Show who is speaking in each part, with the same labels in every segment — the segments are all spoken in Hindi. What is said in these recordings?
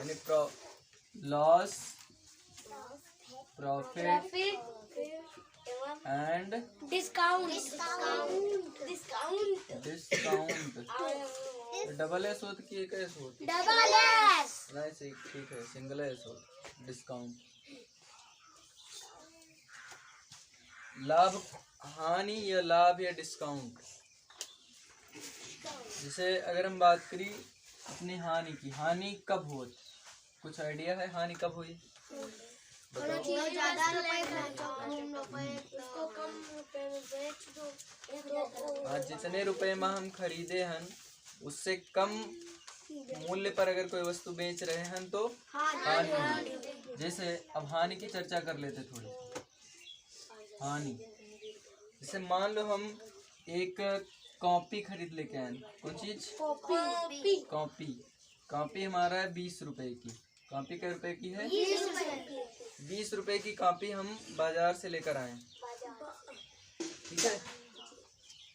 Speaker 1: यानी loss, profit and
Speaker 2: discount.
Speaker 1: Double S होता कि एक एस होता?
Speaker 2: Double S.
Speaker 1: नहीं ठीक है, सिंगल एस होता डिस्काउंट। लाभ हानि या लाभ या डिस्काउंट। जैसे अगर हम बात करी अपनी हानि की, हानि कब हो, कुछ आइडिया है हानि कब हुई? आज जितने रुपए में हम खरीदे हैं उससे कम मूल्य पर अगर कोई वस्तु बेच रहे हैं तो हानि हुई। जैसे अब हानि की चर्चा कर लेते थोड़ी। हानि जैसे मान लो हम एक कॉपी खरीद लेके आए। कौन चीज? कॉपी। कॉपी हमारा है 20 रुपए की। कॉपी क्या रुपए की है? 20 रुपए की कॉपी हम बाजार से लेकर आए। ठीक है,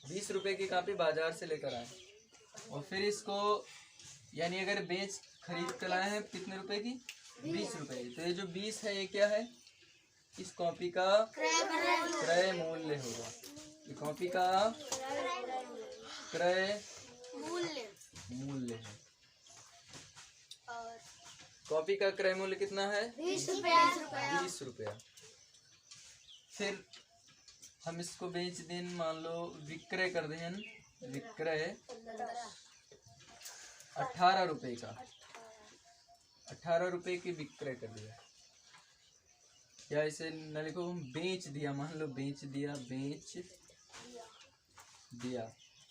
Speaker 1: 20 रुपए की कॉपी बाजार से लेकर आए और फिर इसको यानी अगर खरीद कर लाए हैं कितने रुपए की? 20 रुपए। तो ये जो 20 है ये क्या है? इस कॉपी का क्रय मूल्य होगा। ये कॉपी का क्रय मूल्य है। कॉपी का क्रय मूल्य कितना है? 20 रुपया। फिर हम इसको बेच दें, मान लो विक्रय कर दें, विक्रय 18 रुपए का, 18 रुपए की विक्रय कर दिया। या इसे न लिखो, हम बेच दिया, मान लो बेच दिया,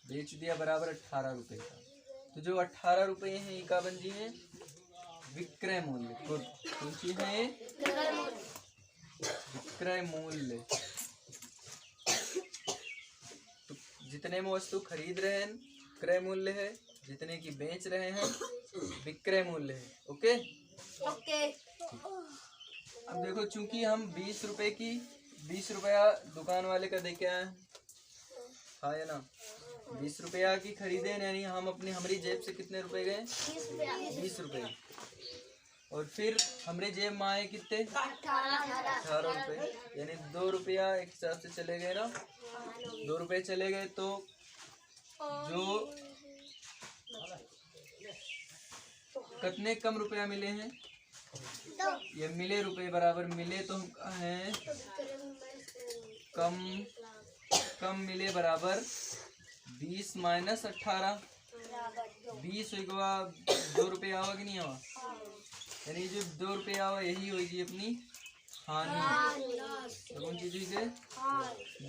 Speaker 1: बेच दिया बराबर 18 रुपए का। तो जो 18 रुपए हैं ये का बन जी है? विक्रय मूल्य। कौन सी है? विक्रय मूल्य। तो जितने में वस्तु खरीद रहे हैं क्रय मूल्य है, जितने की बेच रहे हैं विक्रय मूल्य है। ओके। अब देखो, चूंकि हम 20 रुपए की 20 रुपया दुकान वाले का दे के आए हैं, हाँ या ना? 20 रुपया की खरीदे, यानी हम अपनी हमारी जेब से कितने रुपए गए? 20 रुपए। और फिर हमारे जेब में आए कितने? 18 रुपए। यानी 2 रुपया एक हिसाब से चले गए ना, 2 रुपए चले गए। तो जो कितने कम रुपया मिले हैं? ये मिले रुपए बराबर मिले, तो हम हैं कम मिले बराबर 20 माइनस 18। 20 के बाद 2 रुपये आवा कि नहीं आवा? यानी जो 2 रुपये आवा यही होगी अपनी हानि। तो कौन चीज हुई?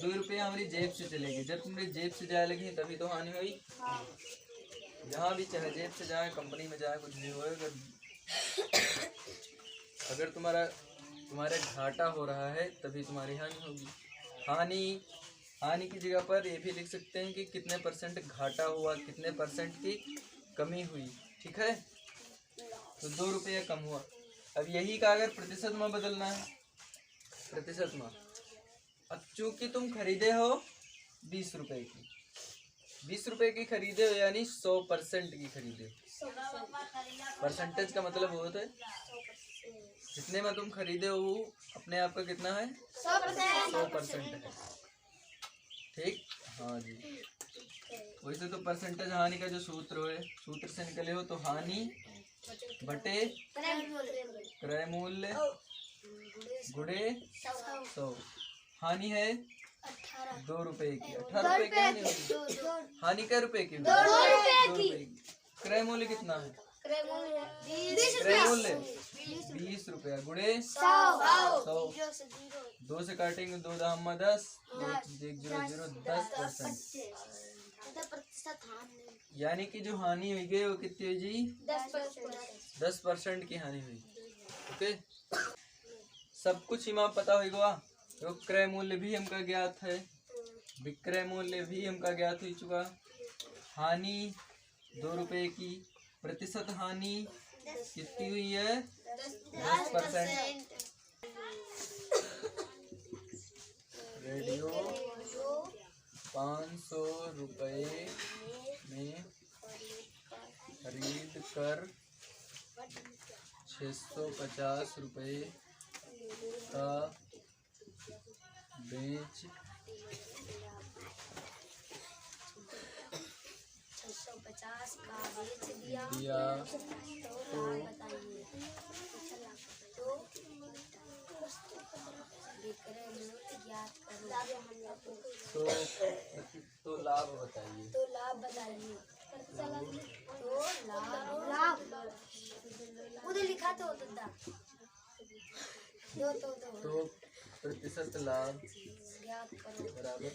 Speaker 1: 2 रुपये हमारी जेब से चले गए। जब तुम्हारी जेब से जाए लगी तभी तो हानि हुई। जहाँ भी चाहे जेब से जाए, कंपनी में जाए, कुछ भी हो, अगर तुम्हारे घाटा हो रहा है तभी तुम्हारी हानि होगी। हानि की जगह पर ये भी लिख सकते हैं कि कितने परसेंट घाटा हुआ, कितने परसेंट की कमी हुई। ठीक है, तो 2 रुपया कम हुआ। अब यही का अगर प्रतिशत में बदलना है, प्रतिशत में, अब चूंकि तुम खरीदे हो 20 रुपए की, 20 रुपए की खरीदे हो यानी 100% की खरीदे। परसेंटेज का मतलब होता है जितने में तुम खरीदे हो वो अपने आप का कितना है? 100% है। ठीक, हाँ जी। वैसे तो परसेंटेज हानि का जो सूत्र है, सूत्र से निकले हो तो हानि बटे क्रय मूल्य गुणे 100। हानि है 2 रुपए की। 18 रुपए की हानि होगी। हानि क्या रुपए की? 2 रुपए की। क्रय मूल्य कितना है? क्रय मूल्य 20 रुपया गुणे 100। 2 से काटेंगे, 2 दाम 10, 10%। यानी कि जो हानि हुई गई वो कितनी हुई जी? 10% की हानि हुई। ओके, सब कुछ ही पता होगा। तो क्रय मूल्य भी हमका ज्ञात है, विक्रय मूल्य भी हमका ज्ञात हो चुका। हानि 2 रुपए की, प्रतिशत हानि कितनी हुई है? 10%। रेडियो 500 रुपए में खरीद कर 650 रुपये का बेच
Speaker 2: 650 का बेच दिया
Speaker 1: तो
Speaker 2: विक्रय मूल्य ज्ञात करो।
Speaker 1: तो लाभ बताइए।
Speaker 2: तो लाभ बताइए। तो लाभ उधर लिखा तो
Speaker 1: तो प्रतिशत लाभ
Speaker 2: ज्ञात करो।
Speaker 1: बराबर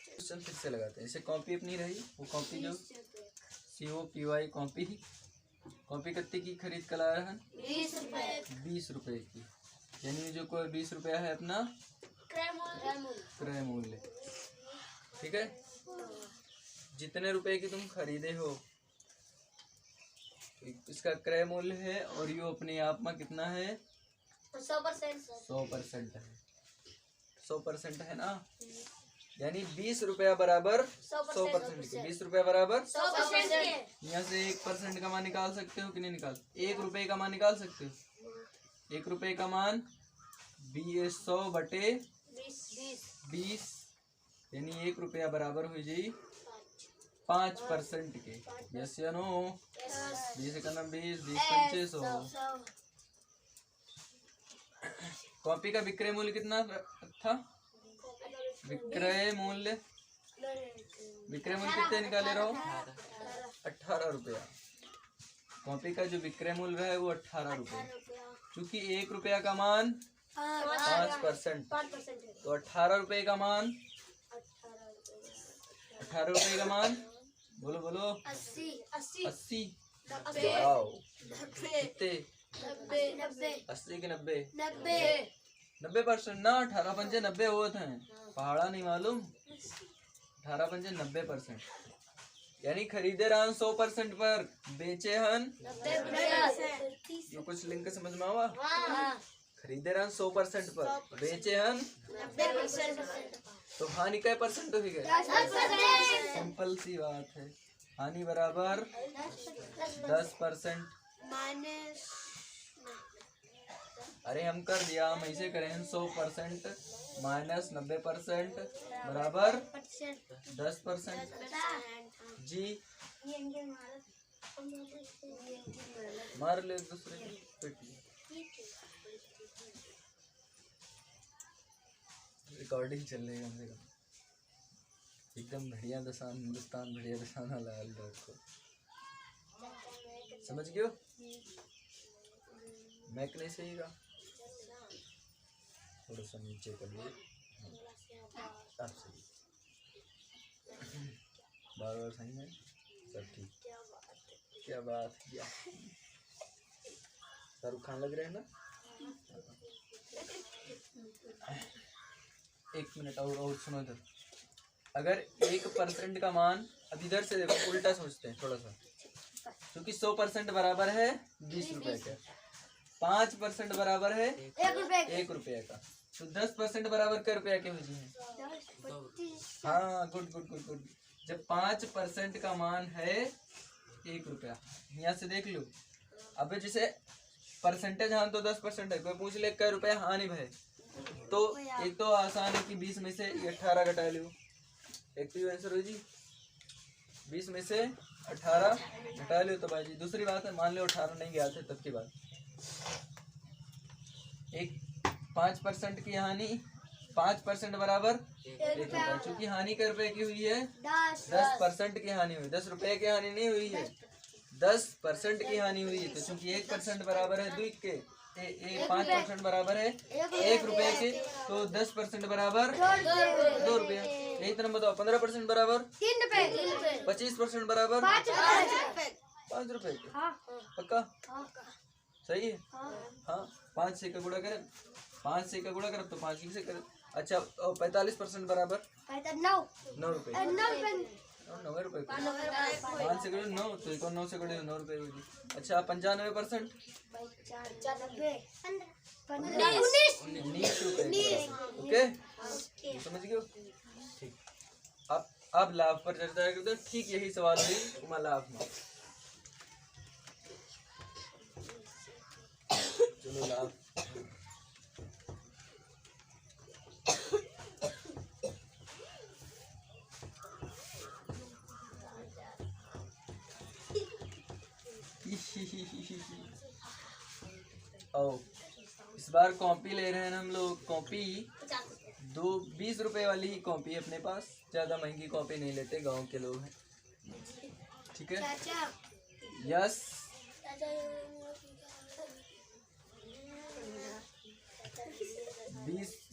Speaker 1: क्वेश्चन फिर से लगाते हैं। जैसे कॉपी अपनी रही, वो कॉपी जो COPY कॉपी कितने की खरीद कर लाया है? 20 रुपए की। यानी जो कोई 20 रुपया है अपना क्रय मूल्य। ठीक है, जितने रुपए की तुम खरीदे हो इसका क्रय मूल्य है, और यो अपने आप में कितना है? 100% है। 100% है ना, यानी 20 रुपया बराबर 100% के। 20 रुपया बराबर
Speaker 2: 100%।
Speaker 1: यहाँ से 1% का मान निकाल सकते हो कि नहीं निकाल? 1 रुपए का मान निकाल सकते हो। 1 रुपए का मान 100 बटे 20, यानी 1 रुपया बराबर हो जाए 5% के। यस या नो? 20 का 20, 20 पंचे 100। कॉपी का विक्रय मूल्य कितना था? विक्रय मूल्य कितने निकाले रहो? 18 रुपया। कॉपी का जो विक्रय मूल्य है वो 18 रुपये, क्योंकि 1 रुपया का मान 5%, तो 18 रुपये का मान, 18 रुपये का मान, बोलो 80। वाओ, कितने? 80 के 90? 90% ना, 18 पंचे 90 होते हैं। पहाड़ा नहीं मालूम? 18 पंचे 90%, यानी खरीदे रहन 100% पर, बेचे हन 90%। ये कुछ लिंक समझ में आवा? खरीदे रहन 100% पर, बेचे हन 90%। तो हानि कै परसेंट हो गए? 10%। सिंपल सी बात है। हानि बराबर 10%। अरे हम कर दिया, हम ऐसे करें 100% माइनस 90% बराबर 10%। जी मार ले एक दूसरे की पिटी। रिकॉर्डिंग चल रही है कम से कम। एकदम बढ़िया दसान, हिंदुस्तान बढ़िया दसान लाल डॉट को समझ गयो? मैक नहीं सही का, थोड़ा सा नीचे कर लिए। अब सही, बार सही है, सब ठीक। क्या बात किया, शाहरुख खान लग रहे हैं ना। 1 मिनट और सुनो इधर। अगर 1% का मान, अब इधर से देखो, उल्टा सोचते हैं थोड़ा सा, क्योंकि 100% बराबर है 20 रुपए का, 5% बराबर है 1 रुपये का, तो 10% बराबर कै रुपया के हो जाए? हाँ, गुड गुड गुड गुड। जब 5% का मान है 1 रुपया, यहाँ से देख लो। अब जैसे परसेंटेज हाँ तो 10% है, कोई पूछ ले कै रुपया हानि भाई, तो एक तो आसान है कि 20 में से 18 घटा लो। एक तो आंसर हो जी, 20 में से 18 घटा लो तो भाई जी। दूसरी बात है, मान लो 18 नहीं गया थे तब की बात। एक 5% की हानि, 5% बराबर 1 रुपया, चूंकि हानि कै रुपए की हुई है? 10% की हानि हुई, 10 रुपए की हानि नहीं हुई है, 10% की हानि हुई है। तो चूंकि 1% बराबर है 2 के, 5% बराबर है 1 रुपये के, तो 10% बराबर 2 रुपया। यही तरह बताओ, 15% बराबर 3 रुपए, 25% बराबर 5 रुपए के। पक्का? सही है। हाँ, 5 से का गुणा करें, 5 से का गुणा करें तो 5 से करें। अच्छा, और 45% बराबर 9 रुपए, 9 रुपए। 5 से करो 9, तो 9 से करो 9 रुपए होगी। अच्छा, 95% 19 रुपए। ओके, समझ गए? ठीक। अब लाभ पर चर्चा करते हैं। ठीक यही सवाल हुई लाभ में। बोलो लाभ। ओ, इस बार कॉपी ले रहे हैं हम लोग। कॉपी 20 रुपए वाली ही कॉपी है अपने पास, ज्यादा महंगी कॉपी नहीं लेते, गांव के लोग हैं। ठीक है, यस।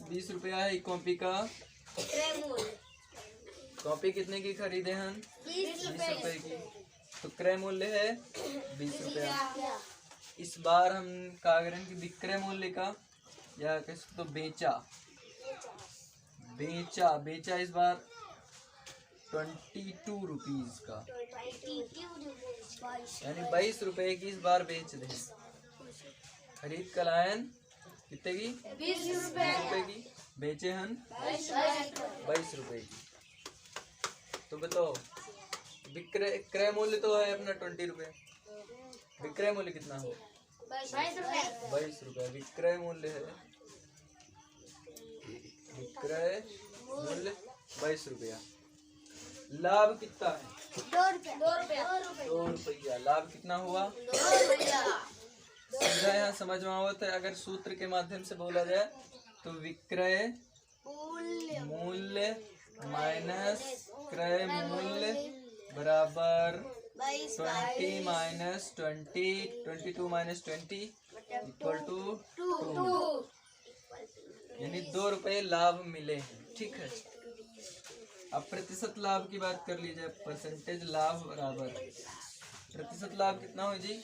Speaker 1: 20 रुपया है एक कॉपी का। कॉपी कितने की खरीदे हम? 20 रुपए की। तो क्रय मूल्य है 20 रुपया। इस बार हम क्या करें कि विक्रय मूल्य का या कैसे तो बेचा इस बार 22 रुपीज का, यानी 22 रुपए की इस बार बेच दें। खरीद कर लायन कितने की? 20 रुपए की। बेचे हम 22 रुपए की। तो बताओ विक्रय क्रय मूल्य तो है अपना 20 रुपए, विक्रय मूल्य कितना हो? 22 रुपए विक्रय मूल्य है। विक्रय मूल्य 22 रुपया। लाभ कितना है? 2 रुपया। लाभ कितना हुआ? 2 रुपया। सीधा यहाँ समझ में आवत है। अगर सूत्र के माध्यम से बोला जाए तो विक्रय मूल्य माइनस क्रय मूल्य बराबर 20 माइनस 20, 22 माइनस 20 इक्वल टू 2, यानी 2 रुपए लाभ मिले हैं। ठीक है, अब प्रतिशत लाभ की बात कर लीजिए। परसेंटेज लाभ बराबर प्रतिशत लाभ कितना हो जी?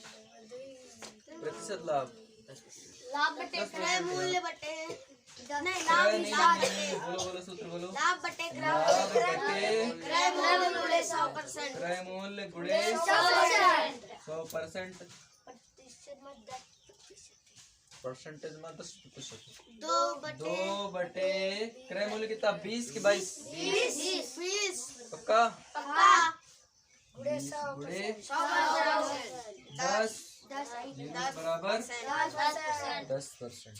Speaker 1: प्रतिशत लाभ
Speaker 2: बटे क्रय मूल्य बटे
Speaker 1: बोलो सूत्र बोलो। लाभ बटे
Speaker 2: क्रय मूल्य 100%।
Speaker 1: क्रय मूल्य गुणे 100%। परसेंटेज में 10%। 2 बटे क्रय मूल्य कितना? 20 की 22? पक्का? गुणे 10 बराबर 10%।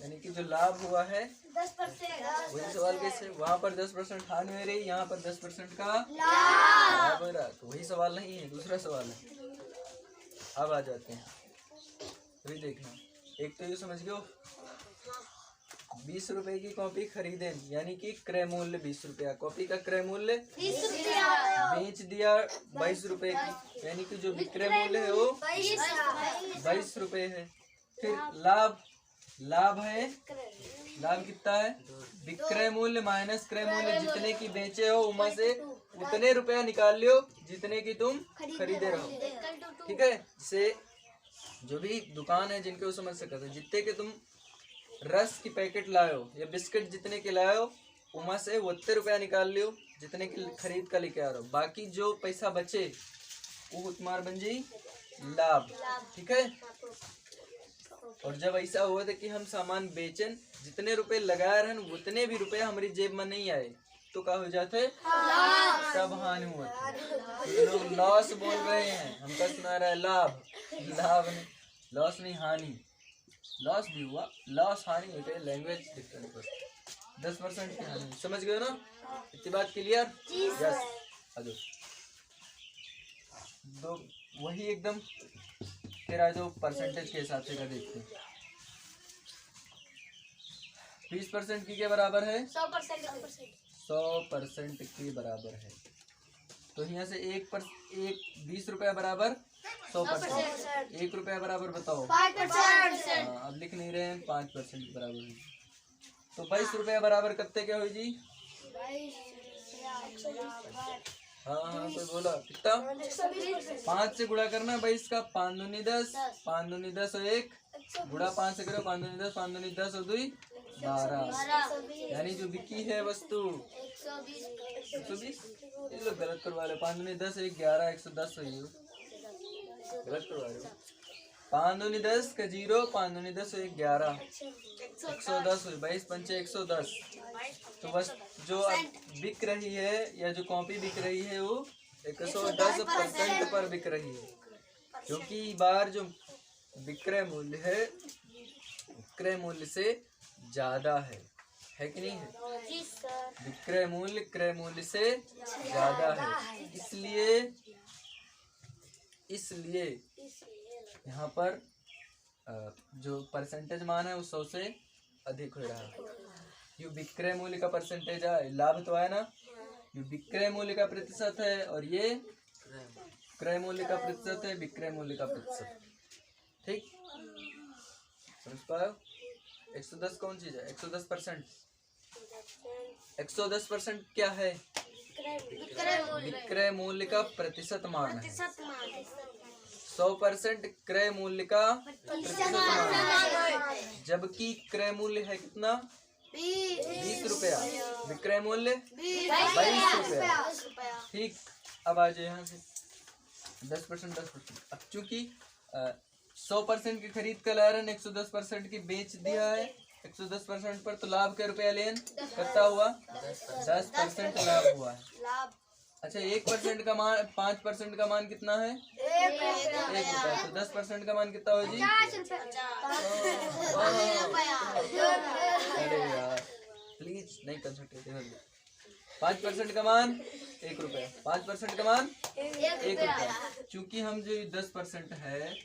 Speaker 1: यानी कि जो लाभ हुआ है 10%। वही सवाल कैसे? वहाँ पर 10% हानि हो रही, यहाँ पर 10% का लाभ हो रहा। तो वही सवाल नहीं है, दूसरा सवाल है। अब आ जाते हैं, अभी देखना। एक तो ये समझ गए, 20 रुपए की कॉपी खरीदे, यानी कि क्रय मूल्य 20 रुपया। कॉपी का क्रय मूल्य 20 रुपया। बेच दिया 22 रुपए की, यानी कि जो विक्रय मूल्य है वो 22 रुपए है। फिर लाभ है, लाभ कितना है? विक्रय मूल्य माइनस क्रय मूल्य, जितने की बेचे हो उमा से उतने रुपया निकाल लियो जितने की तुम खरीदे रहो। ठीक है, से जो भी दुकान है जिनके वो समझ सकते हो, जितने के तुम रस की पैकेट लाओ या बिस्किट जितने के लाओ उमा से उतने रुपया निकाल लियो जितने की खरीद कर लेके आ रहे हो। बाकी जो पैसा बचे वो तुम्हार बन जाई लाभ। ठीक है, और जब ऐसा हुआ था कि हम सामान बेचन, जितने रुपए लगा रहे हैं उतने भी रुपए हमारी जेब में नहीं आए तो क्या हो जाते? सब हानि हुआ। तो लोग लॉस बोल रहे हैं, हमका सुना रहा है लाभ। लाभ नहीं, लॉस नहीं, हानि। लॉस भी हुआ, लॉस हानि है, लैंग्वेज डिफरेंट। 10% की हानि, समझ गए ना? इतनी बात क्लियर? यस। अजो दो वही एकदम तेरा जो परसेंटेज के हिसाब से का देखते हैं। 20% की के बराबर है? 100% के बराबर है। तो यहाँ से 20 रुपया बराबर 100%। 1 रुपया बराबर बताओ 5%। अब लिख नहीं रहे हैं, 5% के बराबर है। तो 22 रुपया बराबर कितने के हो जी? हाँ कोई बोला कितना? 5 से गुणा करना 22 का। 5 दूनी 10, 5 दूनी 10 और 1 गुणा 5 से करो। 5 दूनी 10, 5 दूनी 10 और 2 12। यानी जो बिकी है वस्तु 120। ये लोग गलत करवा रहे। 5 दूनी 10, 1 11, 110 हुई, गलत करवा रहे हो। 5 दूनी 10 का 0, 5 दूनी 10 और 1 11, 110 हुई। 22 पंचे 110। तो बस जो अब बिक रही है या जो कॉपी बिक रही है वो 110% पर बिक रही है, क्योंकि बार जो विक्रय मूल्य है क्रय मूल्य से ज्यादा है कि नहीं है?
Speaker 2: जी सर।
Speaker 1: विक्रय मूल्य क्रय मूल्य से ज्यादा है, इसलिए यहाँ पर जो परसेंटेज मान है वो 100 से अधिक हो रहा है। ये विक्रय मूल्य का परसेंटेज है, लाभ तो है ना, ये विक्रय मूल्य का प्रतिशत है और ये क्रय मूल्य का प्रतिशत है, विक्रय मूल्य का प्रतिशत। ठीक, समझ पाए? 110 कौन चीज है? 110%। 110% क्या है? विक्रय मूल्य का प्रतिशत मान है। 100% क्रय मूल्य का प्रतिशत मान है, जबकि क्रय मूल्य है कितना? 20 रुपया, विक्रय मूल्य 22 रुपया। ठीक, अब आ जाए यहाँ से 10%। अब चूंकि 100% की खरीद का लालन 110% की बेच दिया है 110% पर, तो लाभ के रुपया लेन कितना हुआ? 10% लाभ हुआ है। अच्छा, 1% का मान 5% का मान कितना है? 1 रुपया। तो 10% का मान कितना हो जी? अरे यार प्लीज नहीं कंसंट्रेट। 5% का मान 1 रुपया, 5% का मान 1 रुपया। चूंकि हम जो 10% है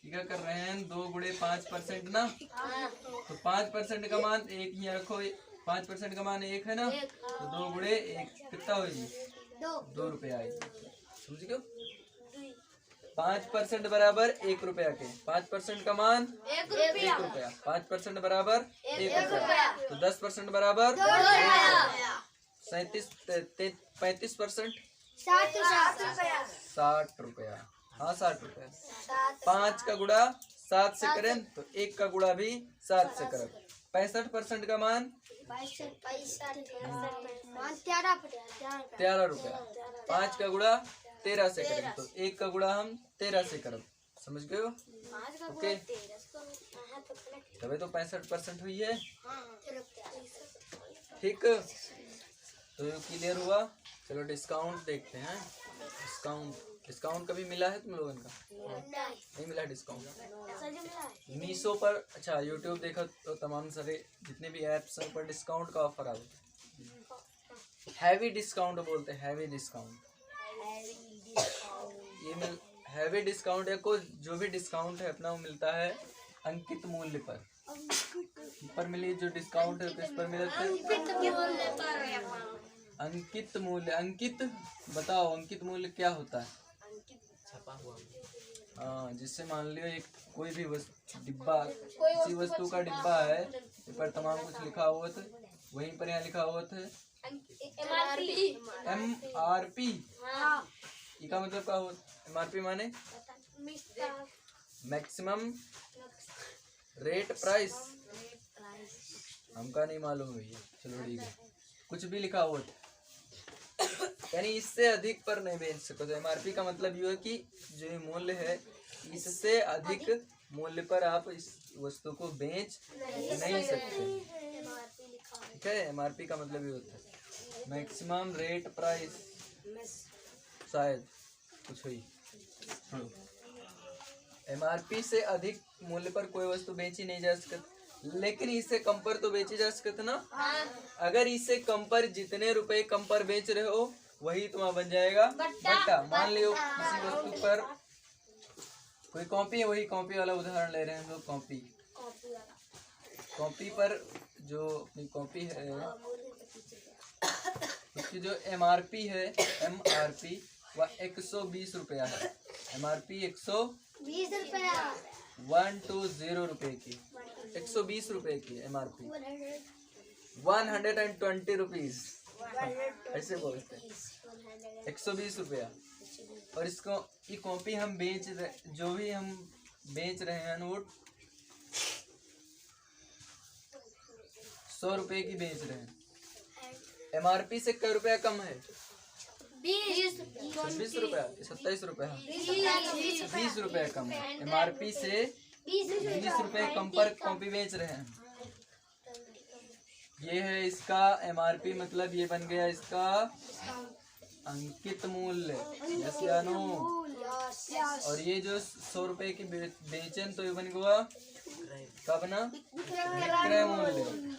Speaker 1: क्या कर रहे हैं, 2 गुणे 5% ना, तो 5% का मान 1 ही रखो, 5% का मान 1 है ना, तो 2 गुणे 1 कितना होगी? 2 रुपया आएगी। समझ गए? 5% बराबर 1 रुपया के, 5% का मान 1 रुपया, 5% बराबर 1 रुपया, तो 10% बराबर 35% 60 रुपया। हाँ 60 रुपया। 5 का गुणा 7 से करें तो 1 का गुणा भी 7 से करें। 65% का मान 13 रुपया। 5 का गुणा 13 से करें तो 1 का गुणा हम 13 से करें। समझ गए हो? ओके, तभी तो 65% हुई है। ठीक, तो क्लियर हुआ। चलो डिस्काउंट देखते हैं। डिस्काउंट कभी मिला है तुम लोगों का? नहीं मिला डिस्काउंट। मीशो पर, अच्छा यूट्यूब देखो तो तमाम सारे जितने भी ऐप्स हैं पर डिस्काउंट का ऑफर आता है। हैवी डिस्काउंट बोलते हैं, हैवी डिस्काउंट। ये हैवी डिस्काउंट है, कोई जो भी डिस्काउंट है अपना वो मिलता है अंकित मूल्य पर मिली जो डिस्काउंट है किस पर मिलता है? अंकित मूल्य। अंकित बताओ, अंकित मूल्य क्या होता है? छपा हुआ। हाँ, जिससे मान लियो एक कोई भी डिब्बा, किसी वस्तु का डिब्बा है, इस पर तमाम कुछ लिखा हुआ था, वहीं पर यहाँ लिखा हुआ था MRP। इसका मतलब क्या हुआ? MRP माने मैक्सिमम रेट प्राइस। हमका नहीं मालूम भैया, चलो ठीक है, कुछ भी लिखा हुआ था, यानी इससे अधिक पर नहीं बेच सको। तो MRP का मतलब ये है कि जो मूल्य है इससे अधिक मूल्य पर आप इस वस्तु को बेच नहीं सकते। ठीक है, MRP का मतलब ये होता है मैक्सिमम रेट प्राइस। शायद कुछ हुई। MRP से अधिक मूल्य पर कोई वस्तु बेची नहीं जा सकती, लेकिन इससे कम पर तो बेची जा सकती ना। अगर इससे कम पर जितने रुपए कम पर बेच रहे हो वही तुम्हारा बन जाएगा बट्टा। मान लियो किसी वस्तु पर कोई कॉपी है, वही कॉपी वाला उदाहरण ले रहे हैं हम लोग। कॉपी पर जो अपनी कॉपी है उसकी जो MRP है, MRP वह 120 रुपया है। MRP 120 रुपया, 120 रुपए की, 120 रुपए की MRP। 120 रुपीज ऐसे बोलते हैं, 120 रुपया। और इसको ये कॉपी हम जो भी हम बेच रहे हैं नोट 100 रुपए की बेच रहे हैं। MRP से कई रुपया कम है? 26 रुपया, 27 रुपया, 20 रुपया कम है। MRP से 20 रुपए कम पर कॉपी बेच रहे हैं। ये है इसका MRP, मतलब ये बन गया इसका अंकित मूल्य, यस या नो। और ये जो 100 रुपए की बेचन तो ये बन गया क्या बना? विक्रय मूल्य।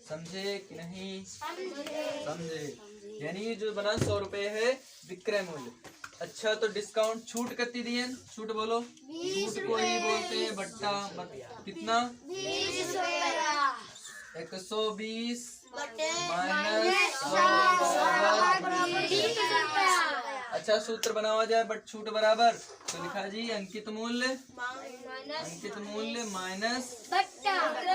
Speaker 1: समझे कि नहीं? समझे। यानी ये जो बना 100 रुपए है विक्रय मूल्य। अच्छा तो डिस्काउंट छूट कितनी दी है? छूट बोलो। छूट को ही बोलते हैं बट्टा। कितना? 120 माइनस 100। अच्छा सूत्र बनावा जाए बट छूट बराबर तो लिखा जी अंकित मूल्य माइनस अंकित मूल्य माइनस विक्रय मूल्य।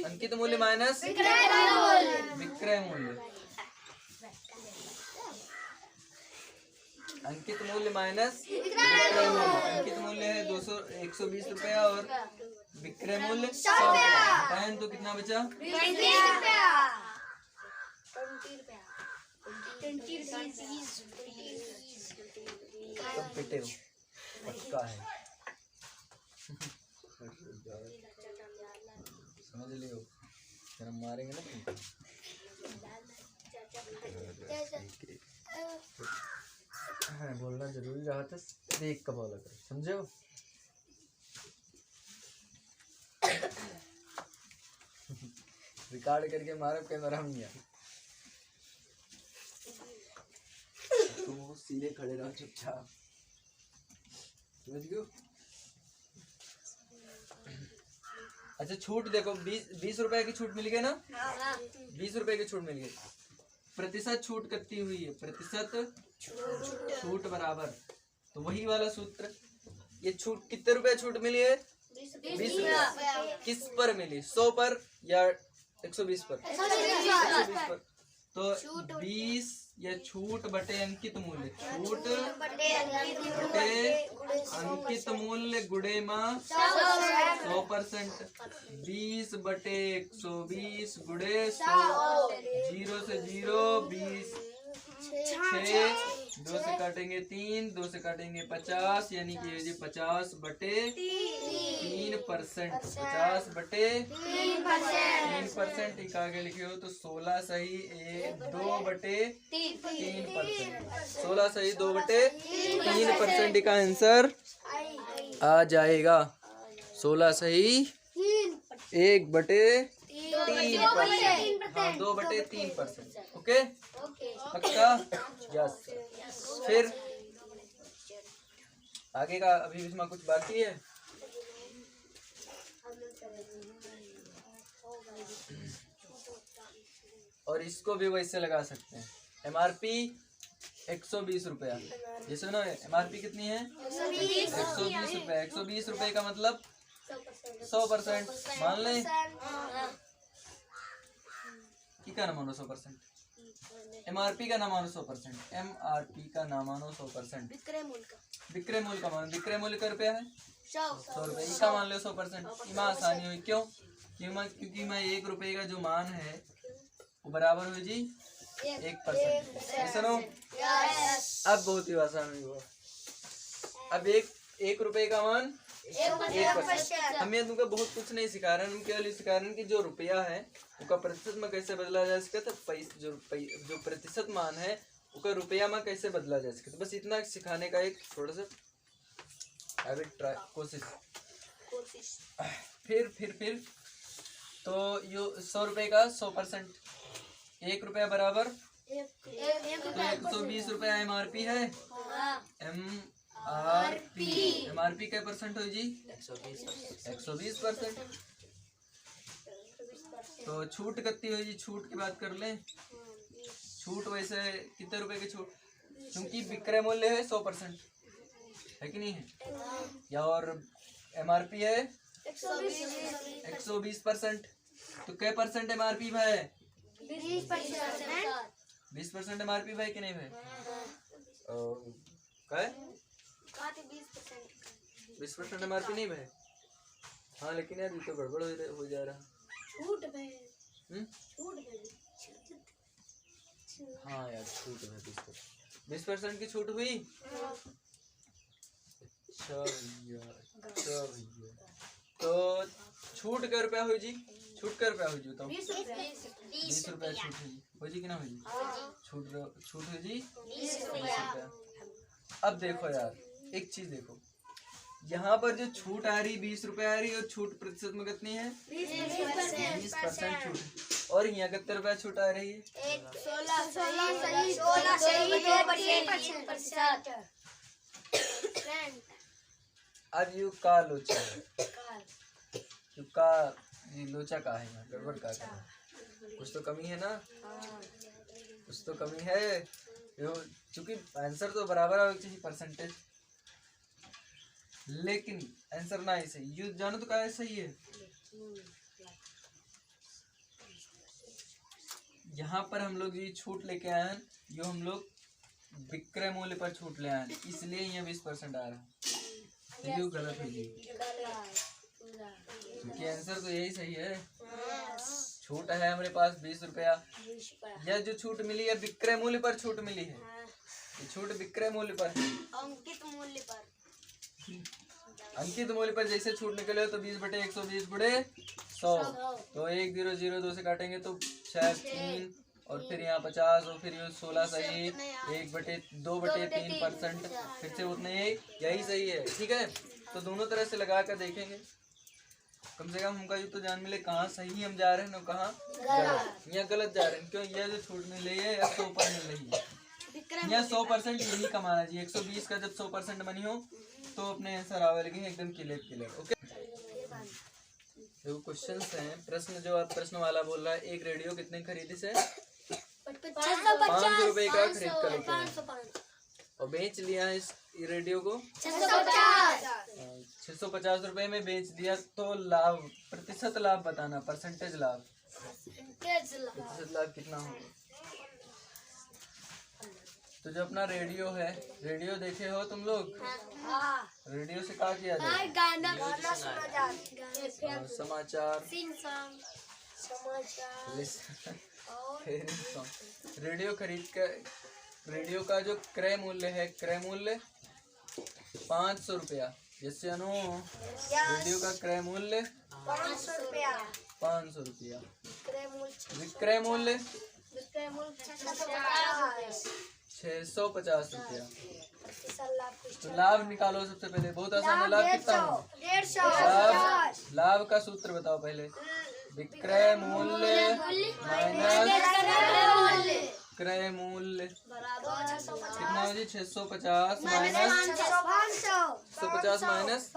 Speaker 1: अंकित मूल्य माइनस विक्रय मूल्य। अंकित मूल्य है 120 रुपया और विक्रय मूल्य 100 रुपया। तो कितना बचा?
Speaker 2: 20
Speaker 1: सब पिटे हो पक्का है। समझ लियो जरा मारेंगे ना तुमको। हाँ बोलना जरूरी रहा था। देख का बोला करो समझे हो। रिकॉर्ड करके मारो कैमरा में। तुम सीधे खड़े रहो चुपचाप। समझ गए? अच्छा छूट देखो 20 रुपए की छूट मिल गई ना। 20 रुपए की छूट मिल गई। प्रतिशत छूट कितनी हुई है? प्रतिशत छूट बराबर तो वही वाला सूत्र। ये छूट कितने रुपए छूट मिली है? 20 रुपए। किस पर मिली? 100 पर या 120 पर? 120 पर। तो 20 या छूट बटे अंकित मूल्य। छूट बटे अंकित मूल्य गुणे माँ 100%। 20 बटे 120 गुणे 100। 0 से 0 20 6 2 से काटेंगे 3 2 से काटेंगे 50 यानी कि ये 50 बटे 3%। 50 बटे 3% एक आगे लिखे हो तो 16 सही 2 बटे 3%। 16 सही 2 बटे 3% का आंसर आ जाएगा। 16 सही 1 बटे 3%। हाँ 2 बटे 3%। ओके पक्का? यस। फिर आगे का अभी इसमें कुछ बाकी है। और इसको भी वैसे लगा सकते हैं। MRP 120 रुपया। ये सुनो MRP कितनी है? 120 रुपया। 120 रुपये का मतलब 100% मान लें कि क्या ना मानो 100%। MRP का ना मानो 100%। MRP का ना मानो 100%। विक्रय मूल्य का मानो। विक्रय मूल्य का रुपया है 100 रुपये। इसका मान लो 100%। इमा आसानी हुई क्यों? क्योंकि मैं 1 रुपये का जो मान है वो बराबर हुई जी 1%। सुनो अब बहुत ही आसान हुई वो। अब 1 रुपये का मान 1%। हम ये तुमको बहुत कुछ नहीं सिखा रहे हैं। हम केवल सिखा रहे हैं कि जो रुपया है उसका प्रतिशत में कैसे बदला जा सके। तो जो प्रतिशत मान है उसका रुपया में कैसे बदला जा सके। तो बस इतना सिखाने का एक थोड़ा सा कोशिश। फिर तो यो 100 रुपये का 100%। 1 रुपया बराबर तो 120 रुपया MRP है। MRP क्या परसेंट हो जी? 120%। तो छूट कितनी हुई जी? छूट की बात कर लें। छूट वैसे कितने रुपए की छूट? क्योंकि विक्रय मूल्य है 100% है कि नहीं है? या और MRP है 120%। तो क्या परसेंट MRP है? 20% MRP है कि नहीं भाई? क्या 20% MRP नहीं भाई? हाँ लेकिन यार ये तो गड़बड़ हो जा रहा। हाँ यार छूट है 20% की छूट हुई। अच्छा भैया तो छूट क्या रुपया हुई जी? छूट कर रुपया हो जी बताओ
Speaker 2: 20
Speaker 1: 20 रुपया छूट हो जी कि ना हो जी छूट हो जी
Speaker 2: 20
Speaker 1: 20
Speaker 2: रुपया।
Speaker 1: रुपया। अब देखो यार एक चीज देखो यहाँ पर जो छूट आ रही 20 रुपया आ रही और छूट प्रतिशत में कितनी है 20% छूट और यहाँ कितने रुपया छूट आ रही है
Speaker 2: 16
Speaker 1: अब यू का लोचा यू का ये लोचा का है यहाँ गड़बड़ का है कुछ तो कमी है ना कुछ तो कमी है यो चूंकि आंसर तो बराबर आना चाहिए परसेंटेज लेकिन आंसर ना ही सही यू जानो तो क्या सही है यहाँ पर हम लोग ये छूट लेके आए हैं यो हम लोग विक्रय मूल्य पर छूट ले आए हैं इसलिए यहाँ 20% आ रहा है ये गलत है जी क्योंकि आंसर तो यही सही है छूट है हमारे पास 20 रुपया यह जो छूट मिली है विक्रय मूल्य पर छूट मिली है ये छूट विक्रय मूल्य पर है
Speaker 2: अंकित मूल्य पर
Speaker 1: अंकित मूल्य पर जैसे छूट निकले तो 20/120 गुणे 100 तो 1002 से काटेंगे तो 3 और फिर यहाँ 50 और फिर 16 सही 1/2/3% फिर से उतने यही सही है ठीक है तो दोनों तरह से लगा कर देखेंगे कम से कम हमका ये तो जान मिले कहाँ सही हम जा रहे हैं ना कहाँ गलत या गलत जा रहे हैं क्यों यह जो छूट मिल रही है या 100 पर मिल रही है यह 100% यही कमाना चाहिए 120 का जब 100% बनी हो तो अपने आंसर आवे लगे एकदम क्लियर ओके देखो क्वेश्चन हैं प्रश्न जो आप प्रश्न वाला बोल रहा है एक रेडियो कितने खरीदे से 500 रुपए का खरीद कर लेते हैं और बेच लिया है इस रेडियो को 650 रुपए में बेच दिया तो लाभ प्रतिशत लाभ बताना परसेंटेज लाभ प्रतिशत लाभ कितना होगा तो जो अपना रेडियो है रेडियो देखे हो तुम लोग रेडियो से क्या किया जाए समाचार रेडियो खरीद कर रेडियो का जो क्रय मूल्य है क्रय मूल्य 500 रुपया जैसे अनु रेडियो का क्रय मूल्य 500 रुपया विक्रय मूल्य 650 रुपया तो लाभ निकालो सबसे पहले बहुत आसान है लाभ कितना होगा लाभ का सूत्र बताओ पहले विक्रय मूल्य माइनस क्रय मूल्य कितना हो जी 650 माइनस 150 माइनस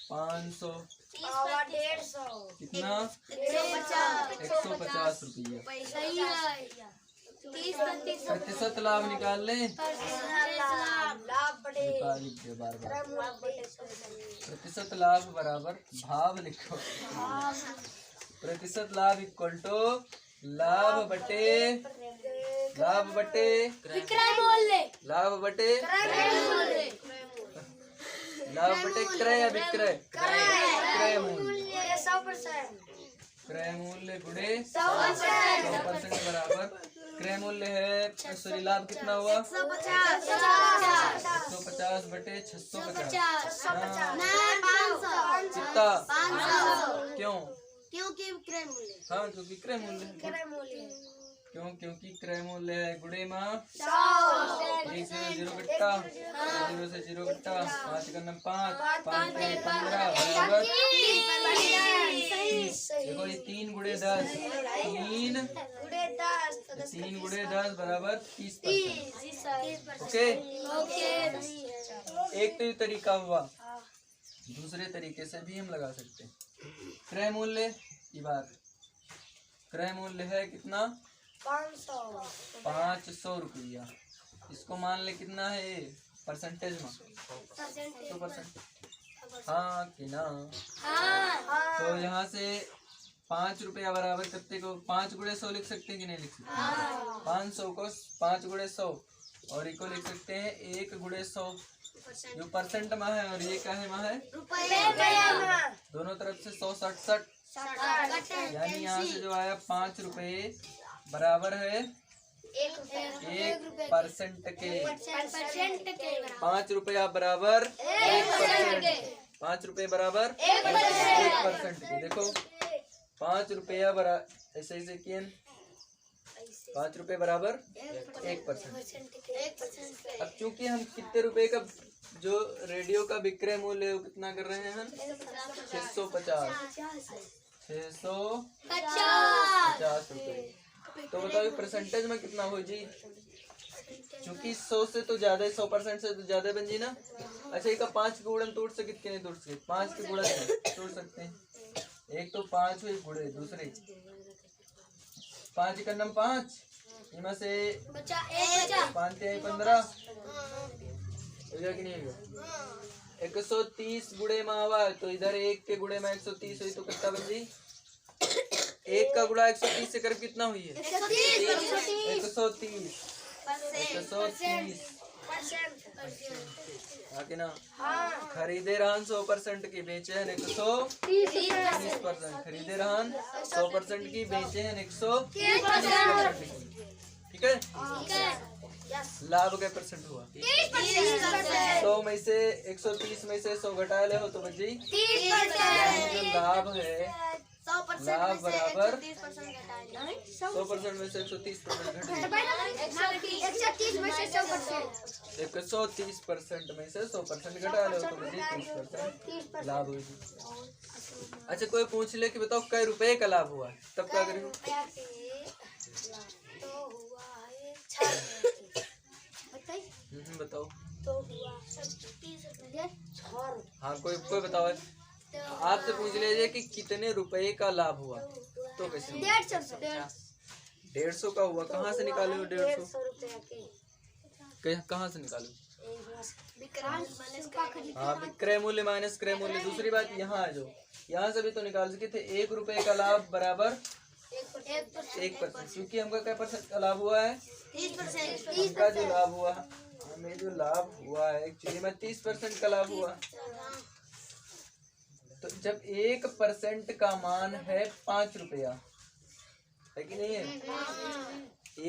Speaker 1: 500 कितना 150 रुपया प्रतिशत लाभ निकाल लें लिखिए बार प्रतिशत लाभ बराबर भाव लिखो प्रतिशत लाभ इक्वल टू लाभ बटे
Speaker 2: विक्रय मूल्य
Speaker 1: लाभ बटे क्रय या विक्रय क्रय मूल्य
Speaker 2: 100%
Speaker 1: क्रय मूल्य गुणे 100% बराबर क्रय मूल्य है सॉरी लाभ कितना हुआ 150 बटे 650 कितना क्यों
Speaker 2: क्योंकि विक्रय मूल्य
Speaker 1: हाँ क्योंकि क्रय मूल्य क्यों क्योंकि क्रय मूल्य है गुणे माँ 1 से 0 कट्टा 0 से 0 कट्टा 5 का 5 5 से 15 बराबर देखो ये 3 गुणे 10 3 गुणे 10 बराबर 30% ओके एक तो ये तरीका हुआ दूसरे तरीके से भी हम लगा सकते हैं क्रय मूल्य की बात क्रय मूल्य है कितना 500 रुपया इसको मान ले कितना है परसेंटेज में 100% हाँ कि ना तो यहाँ से 5 रुपया बराबर कितने को 5 गुणे 100 लिख सकते हैं कि नहीं लिख सकते 500 को 5 गुणे 100 और इको लिख सकते हैं 1 गुणे 100 जो परसेंट में है और ये क्या है में है दोनों तरफ से 167 यानी यहाँ से जो आया 5 रुपए बराबर है 1% के 5 रुपया बराबर 1%। 5 रुपए बराबर 1% के देखो ₹5 बराबर ऐसे ऐसे किए ₹5 बराबर 1%। अब चूंकि हम कितने रुपए का जो रेडियो का विक्रय मूल्य है वो कितना कर रहे हैं हम 650 रुपए। तो बताओ परसेंटेज में कितना हो जी? चूंकि 100 से तो ज्यादा 100% से तो ज्यादा बन जी ना। अच्छा एक 5 के गुणन तोड़ सके कि नहीं तोड़ सके? 5 के गुणन तोड़ सकते हैं। एक तो 5 हुई गुणे, दूसरे 5 का नम 5 इनमें से 5 तिहाई 15 होगा कि नहीं होगा? 130 गुणे में आवा तो इधर 1 के गुणे में 130 हुई तो कितना बन जी? 1 का गुणा 130 से कर कितना हुई है? 130 आगे ना। खरीदे रहन 100% की, बेचे हैं 130%। खरीदे रहन 100% की, बेचे हैं 130% की। ठीक है। लाभ का परसेंट हुआ 100 में से 130 में से 100 घटा ले हो तो बची जो लाभ है लाभ बराबर 100% में से 130% घट गया। 130% में से 100% घटा लो तो बची 30% लाभ हुई। अच्छा कोई पूछ ले कि बताओ कई रुपए का लाभ हुआ तब क्या करेंगे? बताओ। हाँ कोई बताओ। आपसे पूछ लीजिए कि कितने रुपए का लाभ हुआ तो कैसे? 150 का हुआ। कहाँ से निकाले हो 150? कहाँ से निकालो? हाँ विक्रय मूल्य माइनस क्रय मूल्य। दूसरी बात यहाँ आ जाओ, यहाँ से भी तो निकाल सके थे। 1 रुपए का लाभ बराबर 1%। क्योंकि हमका क्या % का लाभ हुआ है? 30%। हमका जो लाभ हुआ हमें जो लाभ हुआ है एक्चुअली में 30% का लाभ हुआ। तो जब 1% का मान है 5 रुपया है कि नहीं है?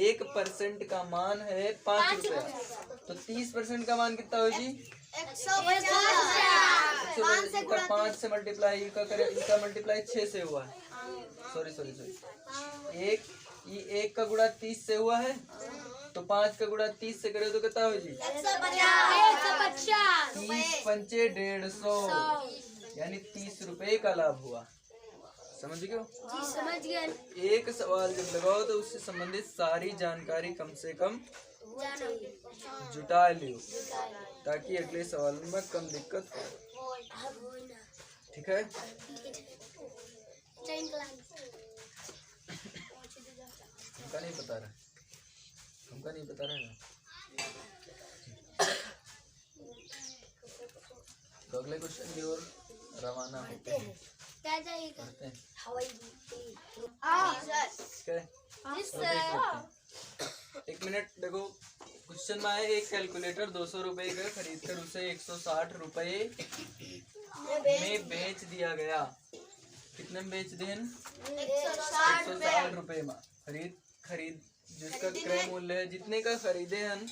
Speaker 1: 1% का मान है 5 रुपया तो 30% का मान कितना हो जी? 5 से मल्टीप्लाई इसका मल्टीप्लाई 6 से हुआ है। सॉरी एक का गुणा 30 से हुआ है तो 5 का गुणा 30 से करे तो कितना हो जी? 30 पंचे 150 यानी 30 रुपए का लाभ हुआ। समझ गए?
Speaker 2: जी समझ गए।
Speaker 1: एक सवाल जब लगाओ तो उससे संबंधित सारी जानकारी कम से कम जुटा लियो ताकि अगले सवाल में कम दिक्कत हो। ठीक है। हमका नहीं बता रहा ना। तो अगले क्वेश्चन की ओर रवाना होते हैं। एक मिनट देखो क्वेश्चन में है एक कैलकुलेटर 200 रुपए का खरीद कर उसे 160 रुपए में बेच दिया गया। कितने में बेच दिए? 160 रुपए में। खरीद जिसका क्रय मूल्य है जितने का खरीदे हैं।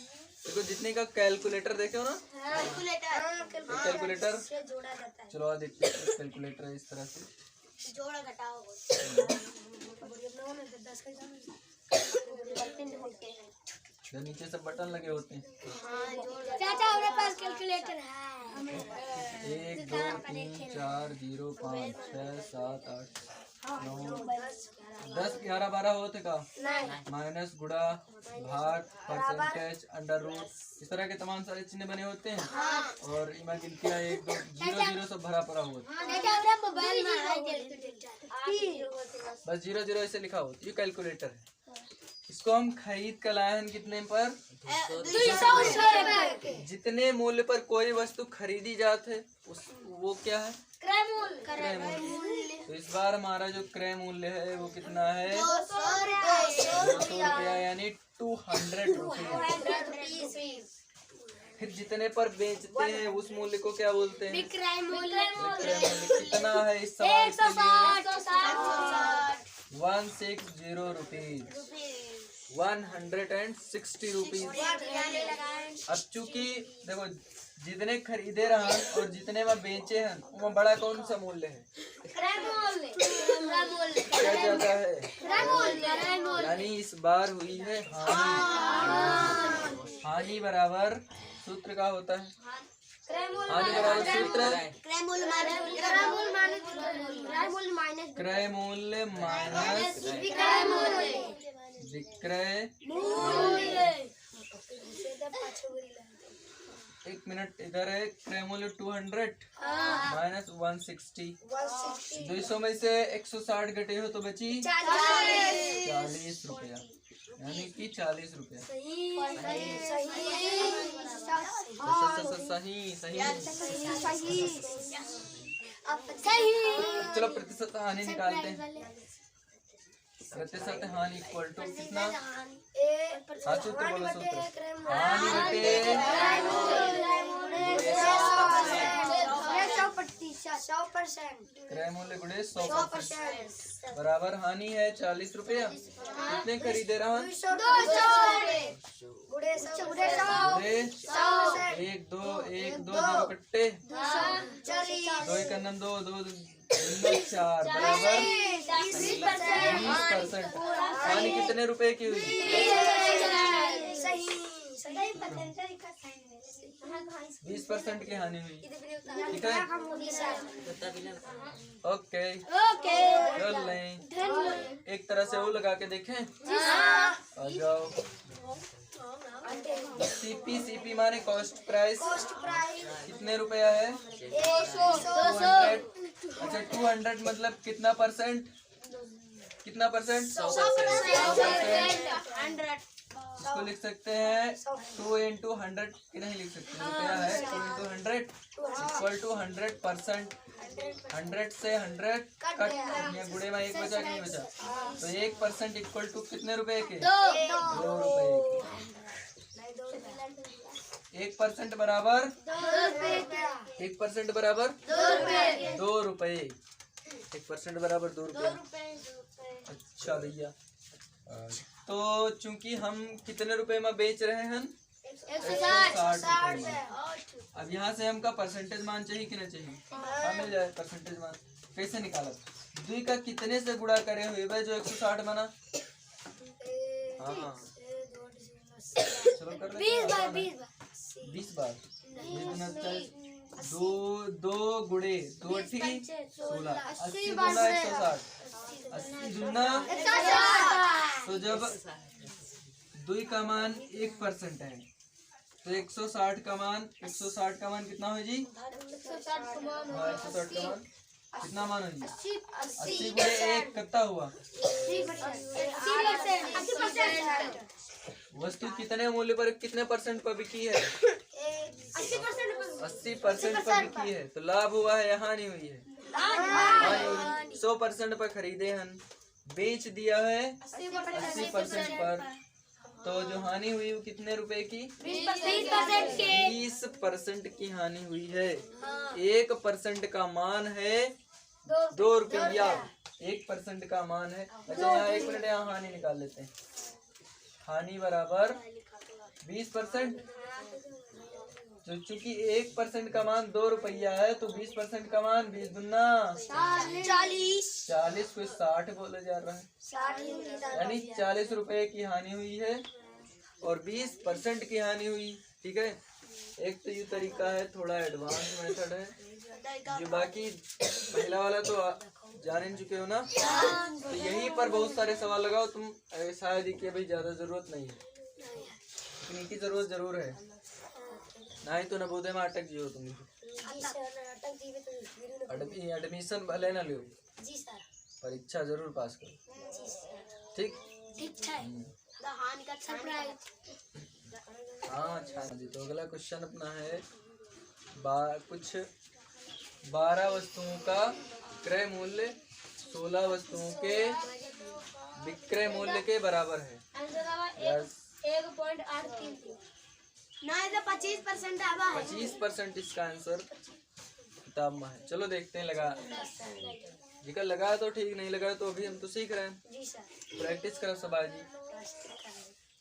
Speaker 1: देखो जितने का कैलकुलेटर देखे हो ना, कैलकुलेटर चलो आ देखते हैं। कैलकुलेटर है इस तरह से
Speaker 2: जोड़ा घटाओ
Speaker 1: नीचे से बटन लगे होते हैं।
Speaker 2: चाचा हमारे पास कैलकुलेटर है।
Speaker 1: 1 2 3 4 0 5 6 7 8 9 10 11 12 होते का माइनस गुणा भाग परसेंटेज अंडर रूट इस तरह के तमाम सारे चिन्ह बने होते हैं। और इमा गिनतियाँ 1 2 0 0 सब भरा पड़ा हुआ बस 0 0 ऐसे लिखा होता है। ये कैलकुलेटर है। इसको हम खरीद कर लाए हैं कितने पर? 200 जितने मूल्य पर कोई वस्तु खरीदी जाती है वो क्या है? क्रय मूल्य। तो इस बार हमारा जो क्रय मूल्य है वो कितना है? 200 रुपया यानी 200 रुपीज। फिर जितने पर बेचते हैं उस मूल्य को क्या बोलते हैं?
Speaker 2: विक्रय मूल्य।
Speaker 1: कितना है इस सवाल के लिए? 160 रुपीज 160 रुपीज। अब चूंकि देखो जितने खरीदे रहा और जितने में बेचे हैं वो बड़ा कौन सा मूल्य है? क्या ज्यादा है? यानी इस बार हुई है हानि। हानि बराबर सूत्र का होता है। हानि बराबर सूत्र क्रय मूल्य माइनस विक्रय। एक मिनट इधर है। क्रय मूल्य 200 माइनस 160। 200 में से 160 घटे हो तो बची 40 रुपया, यानी कि 40 रुपया। सही। चलो प्रतिशत हानि निकालते हैं। प्रतिशत हानि इक्वल टू कितना? हाँ सूत्र बोलो, सूत्र हानि बटे
Speaker 2: 100%।
Speaker 1: क्रय मूल्य गुणे 100% बराबर हानि है 40 रुपया। कितने खरीदे रहा? 1 2 0 कट्टे 2 1 2 2 4 बराबर 20%। हानि कितने रुपए की हुई? 20% की हानि हुई। ठीक है, ओके कर लें। एक तरह से वो लगा के देखें। आ जाओ। सीपी माने कॉस्ट प्राइस। कितने रुपया है? 200। अच्छा 200 मतलब कितना परसेंट? कितना परसेंट? 100%। इसको लिख सकते हैं 2 into 100 की नहीं लिख सकते। रुपया है 2 into 100 इक्वल टू 100%। 100 से 100 कट, या गुणे में 1 बचा कि नहीं बचा? तो 1% इक्वल टू कितने रुपए के? 2 रुपए के। 1% बराबर 1% बराबर 2 रुपए। 1% बराबर 2 रुपए। अच्छा भैया, तो चूंकि हम कितने रुपए में बेच रहे हैं? 160 रुपए में। अब यहाँ से हमका परसेंटेज मान चाहिए कि नहीं चाहिए? हाँ मिल जाए परसेंटेज मान। कैसे निकाला? 2 का कितने से गुणा करे हुए भाई जो 160 बना? हाँ चलो कर लेते हैं। 20 बार 2 गुणे 2 ठीक 16। 80 गुना 160। 80 गुना। तो जब 2 का मान 1% है तो 160 का मान कितना हो जी? 160 का मान कितना मान हो जी? 80 गुणे 1 कितना हुआ? 80%। वस्तु कितने मूल्य पर कितने परसेंट पर बिकी है? 80% पर बिकी है। तो लाभ हुआ है या हानि हुई है? 100% पर खरीदे हैं, बेच दिया है 80% पर। तो जो हानि हुई वो कितने रुपए की? 20% की हानि हुई है। 1% का मान है 2 रुपया। 1% का मान है। अच्छा यहाँ 1 मिनट, यहाँ हानि निकाल लेते हैं। हानि बराबर 20%। तो चूंकि 1% का मान 2 रुपया है तो 20% का मान 20 गुना 40 को 60 बोला जा रहा है, यानी 40 रुपए की हानि हुई है और 20% की हानि हुई। ठीक है, एक तो ये तरीका है, थोड़ा एडवांस मेथड है। जो बाकी पहला वाला तो जान ही चुके हो ना, तो यहीं पर बहुत सारे सवाल लगाओ तुम। शायद ही कि भाई ज्यादा जरूरत नहीं है, लेकिन इनकी जरूरत जरूर है, नहीं तो नवोदय में अटक जियो तुम। एडमिशन भले ना लो, परीक्षा जरूर पास करो। ठीक हाँ अच्छा जी। तो अगला क्वेश्चन अपना है कुछ 12 वस्तुओं का क्रय मूल्य 16 वस्तुओं के विक्रय मूल्य के बराबर है। 25% इसका आंसर किताब में है। चलो देखते हैं, लगा जिका लगा तो ठीक, नहीं लगा तो अभी हम तो सीख रहे हैं। प्रैक्टिस करो सब आज ही।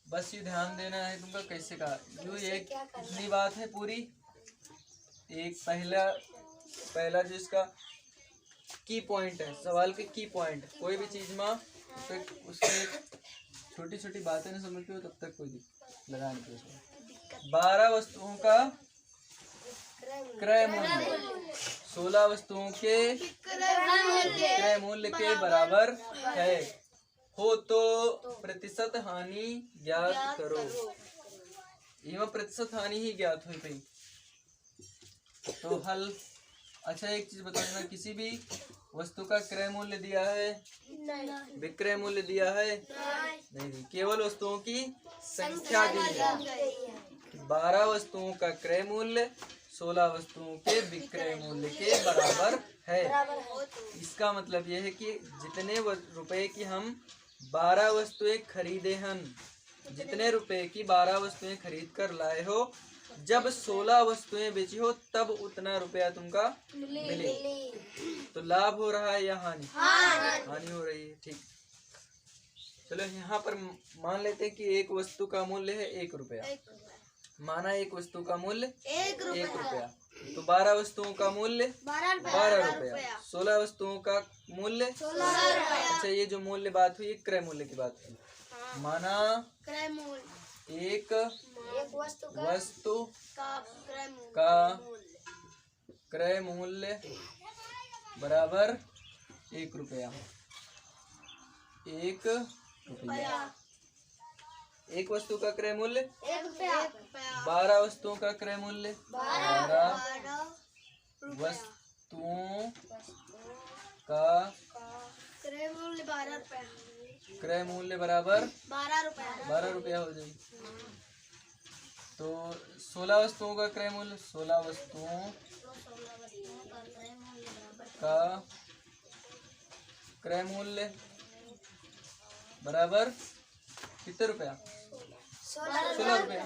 Speaker 1: बस ये ध्यान देना है तुमका कैसे का। जो एक इतनी बात है पूरी। एक पहला जो इसका की पॉइंट है, सवाल के की पॉइंट। कोई भी चीज में उसके छोटी छोटी बातें नहीं समझते हो तब तक कोई लगा नहीं उसमें। 12 वस्तुओं का क्रय मूल्य 16 वस्तुओं के क्रय मूल्य के बराबर है हो तो प्रतिशत हानि ज्ञात करो। यह प्रतिशत हानि ही ज्ञात हुई भाई। तो हल। अच्छा एक चीज बताना, किसी भी वस्तु का क्रय मूल्य दिया है, विक्रय मूल्य दिया है नहीं, केवल वस्तुओं की संख्या दी है। 12 वस्तुओं का क्रय मूल्य 16 वस्तुओं के विक्रय मूल्य के बराबर है। इसका मतलब यह है कि जितने रुपए की हम 12 वस्तुएं खरीदे हैं, जितने रुपए की 12 वस्तुएं खरीद कर लाए हो, जब 16 वस्तुएं बेची हो तब उतना रुपया तुमका मिले। तो लाभ हो रहा है या हानि? हानि हो रही है। ठीक, चलो यहाँ पर मान लेते हैं कि एक वस्तु का मूल्य है 1 रुपया। माना एक वस्तु का मूल्य 1 रुपया, तो 12 वस्तुओं का मूल्य 12 रुपया, 16 वस्तुओं का मूल्य 16 रुपया। अच्छा ये जो मूल्य बात हुई क्रय मूल्य की बात हुई। माना
Speaker 2: क्रय मूल्य
Speaker 1: एक वस्तु का क्रय मूल्य बराबर 1 रुपया। 1 रुपया एक वस्तु का क्रय मूल्य
Speaker 2: 1 रुपया।
Speaker 1: 12 वस्तुओं का क्रय मूल्य 12 वस्तुओं का
Speaker 2: क्रय मूल्य 12 रुपया।
Speaker 1: क्रय मूल्य बराबर
Speaker 2: 12 रुपया।
Speaker 1: 12 रुपया हो जाएगी। तो 16 वस्तुओं का क्रय मूल्य 16 वस्तुओं का क्रय मूल्य बराबर कितने रुपया? 16 रुपया।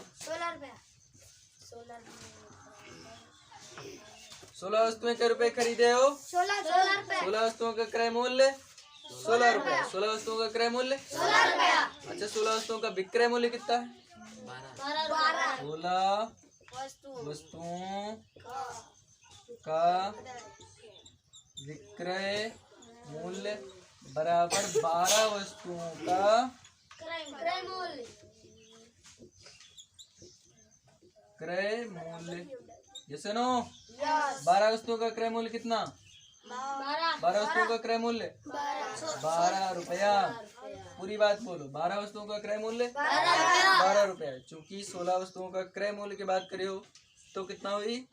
Speaker 1: 16 वस्तुएं के रुपए खरीदे हो, 16 वस्तुओं का क्रय मूल्य 16 रुपया। 16 वस्तुओं का क्रय मूल्य 16 रुपया। अच्छा 16 वस्तुओं का विक्रय मूल्य कितना है? 16 वस्तुओं का विक्रय मूल्य बराबर 12 वस्तुओं का क्रय मूल्य। जैसे नो 12 वस्तुओं का क्रय मूल्य कितना? 12 वस्तुओं का क्रय मूल्य 12 रुपया। पूरी बात बोलो। 12 वस्तुओं का क्रय मूल्य 12 रुपया। चूंकि 16 वस्तुओं का क्रय मूल्य की बात करी हो तो कितना हुई?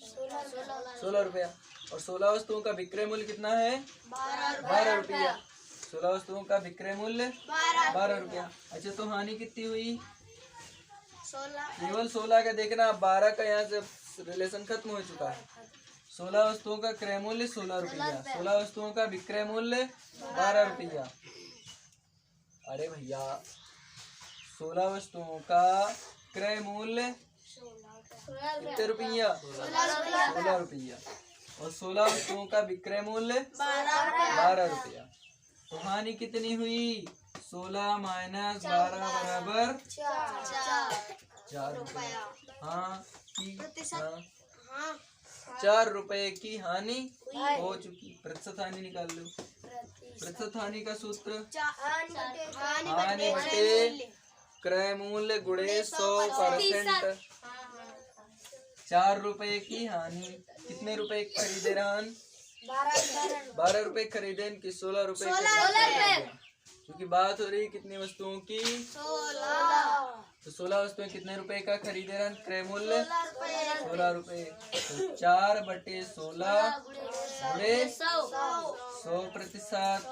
Speaker 1: 16 रुपया। और 16 वस्तुओं का विक्रय मूल्य कितना है? 12 रुपया। 16 वस्तुओं का विक्रय मूल्य 12 रुपया। अच्छा तो हानि कितनी हुई? केवल 16 का देखना, 12 का यहाँ से रिलेशन खत्म हो चुका है। 16 वस्तुओं का क्रय मूल्य 16 रुपया, 16 वस्तुओं का विक्रय मूल्य 12 रुपया। अरे भैया 16 वस्तुओं का क्रय मूल्य कितने रुपया? 16 रुपया। और 16 वस्तुओं का विक्रय मूल्य 12 रुपया। तो हानि कितनी हुई? 16 माइनस 12 बराबर 4 रुपया। हाँ, 4 रुपए की हानि हो चुकी। प्रतिशत हानि निकाल लो। प्रतिशत हानि का सूत्र हानि बटे क्रय मूल्य गुणे 100%। 4 रुपए की हानि। कितने रुपए खरीदे रहन? 12 रुपए खरीदे कि 16 रुपए? क्योंकि बात हो रही कितनी वस्तुओं की? 16। तो 16 वस्तुएं कितने रुपए का खरीदे रहन? क्रय मूल्य 16 रुपए। तो 4/16 गुणे 100%।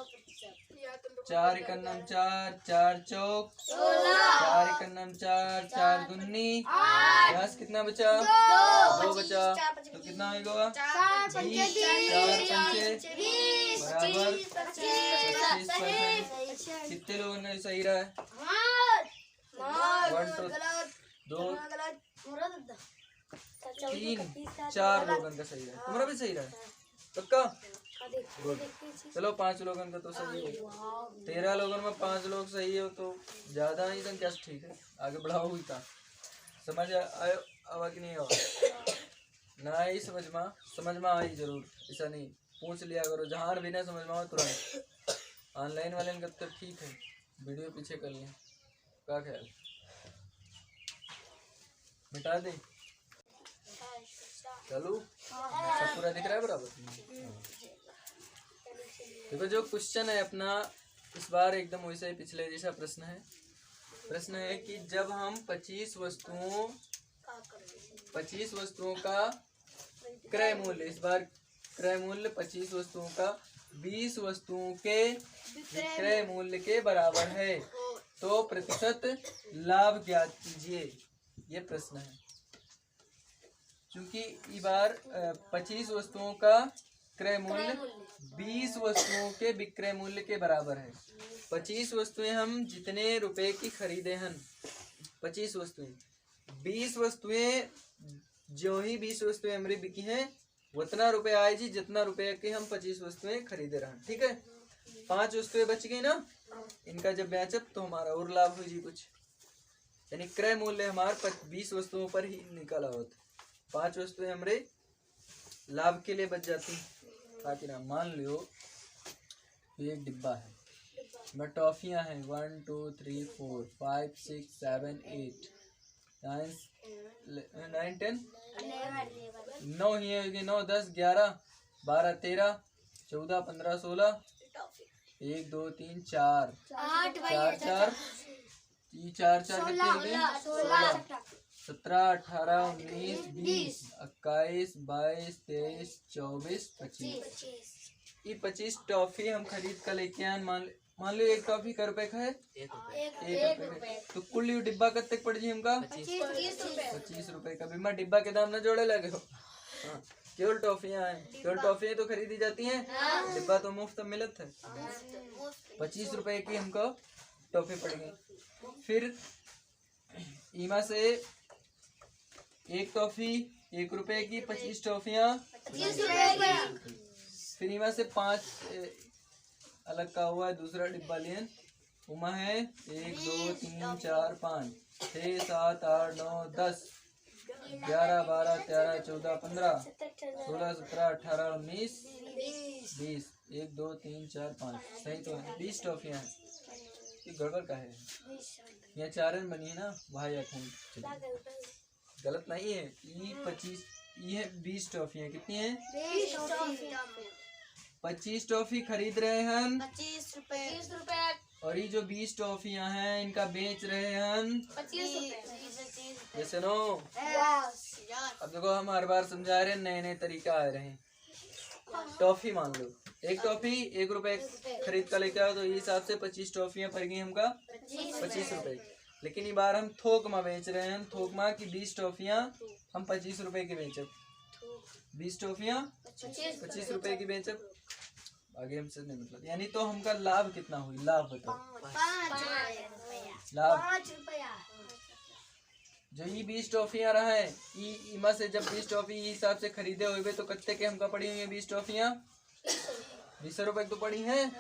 Speaker 1: 4 एकन्नम 4, 4 चौक 4 एकन्नम 4, 4 दूनी। यहाँ से कितना बचा? 2 बचा। तो कितना होगा? 20। 4 पंचे बराबर 25%। कितने लोगों ने सही रहा है? 1 2 3 4 लोगों का सही रहा है। तुम्हारा भी सही रहा है पक्का? गुड। चलो 5 लोगों का तो सही है। 13 लोगों में 5 लोग सही हो तो ज्यादा ही संख्या से ठीक है। आगे बढ़ाओ हुई था। समझ आयो आवा कि नहीं आवा? ना ही समझ में आई जरूर, ऐसा नहीं पूछ लिया करो, जहाँ भी ना समझ में आओ तुरंत। ऑनलाइन वाले का तो ठीक है, वीडियो पीछे कर लें, क्या ख्याल? मिटा दे चलो, सब पूरा दिख रहा है बराबर। देखो जो क्वेश्चन है अपना इस बार एकदम वैसे ही पिछले जैसा प्रश्न है। प्रश्न है कि जब हम 25 वस्तुओं का क्रय मूल्य, इस बार क्रय मूल्य 25 वस्तुओं का 20 वस्तुओं के विक्रय मूल्य के बराबर है, तो प्रतिशत लाभ ज्ञात कीजिए। ये प्रश्न है। चूंकि इस बार 25 वस्तुओं का क्रय मूल्य 20 वस्तुओं के विक्रय मूल्य के बराबर है। 25 वस्तुएं हम जितने रुपए की खरीदे हैं, 25 वस्तुएं, 20 वस्तुएं, जो ही 20 वस्तुएं हमारी बिकी हैं उतना रुपए आए जी जितना रुपए के हम 25 वस्तुएं खरीदे रहे। ठीक है, 5 वस्तुएं बच गई ना, इनका जब बेचब तो हमारा और लाभ हुई जी कुछ, यानी क्रय मूल्य हमारा 20 वस्तुओं पर ही निकला होता। 5 वस्तुएं हमारे लाभ के लिए बच जाती। ताकि ना मान लो एक डिब्बा है, में टॉफियां हैं 1 2 3 4 5 6 7 8 9 10 9 ही है, 9 10 11 12 13 14 15 16 1 2 3 4 4 4 4 4 कितने हो गए? 17 18 19 20 21 22 23 24 25। ये 25 टॉफी हम खरीद कर लेके आए। मान लो एक टॉफी का रुपए का है, 1 रुपए, तो कुल ये डिब्बा कब तक पड़ जी हमका? 25 रुपए का। बीमा डिब्बा के दाम ना जोड़े लगे हो। हाँ, केवल टॉफियाँ हैं, केवल टॉफियाँ तो खरीदी जाती हैं, डिब्बा तो मुफ्त मिलत है। 25 रुपए की हमको टॉफी पड़ गई। फिर ईमा से एक टॉफी 1 रुपए की, 25 टॉफियाँ। फिर ईमा से 5 अलग का हुआ है, दूसरा डिब्बा लेन उमा है 1 2 3 4 5 6 7 8 9 10 11 12 13 14 15 16 17 18 19 20 1 2 3 4 5 सही तो है, 20 टॉफियाँ हैं। ये गड़बड़ का है, यहाँ 4 बनी है ना भाई, अकाउंट गलत नहीं है। ये 25, ये 20 टॉफियाँ कितनी है? 25 टॉफी खरीद रहे हैं
Speaker 2: 25 रुपए,
Speaker 1: और ये जो 20 टॉफियाँ हैं इनका बेच रहे हैं
Speaker 2: 25
Speaker 1: जैसे नो। अब देखो हम हर बार समझा रहे हैं, नए नए तरीका आ रहे हैं। टॉफी मान लो एक टॉफी 1 रुपए खरीद कर लेके आओ, तो ये हिसाब से 25 टॉफियाँ पड़ गई हमका 25 रुपए। लेकिन ये बार हम थोक में बेच रहे हैं, थोक में की 20 टॉफियाँ हम 25 रुपए की बेचब, 20 टॉफियाँ 25 रुपए की बेचब। आगे हमसे नहीं मतलब, यानी तो हमका लाभ कितना हुई? लाभ बताओ,
Speaker 2: 5
Speaker 1: लाभ
Speaker 2: रुपया।
Speaker 1: जो ये 20 टॉफियाँ रहा है, इमा से जब 20 टॉफी हिसाब से खरीदे हुए तो कत्ते के हमका पड़ी हुई है 20 टॉफियाँ? 20 रुपए तो पड़ी हैं।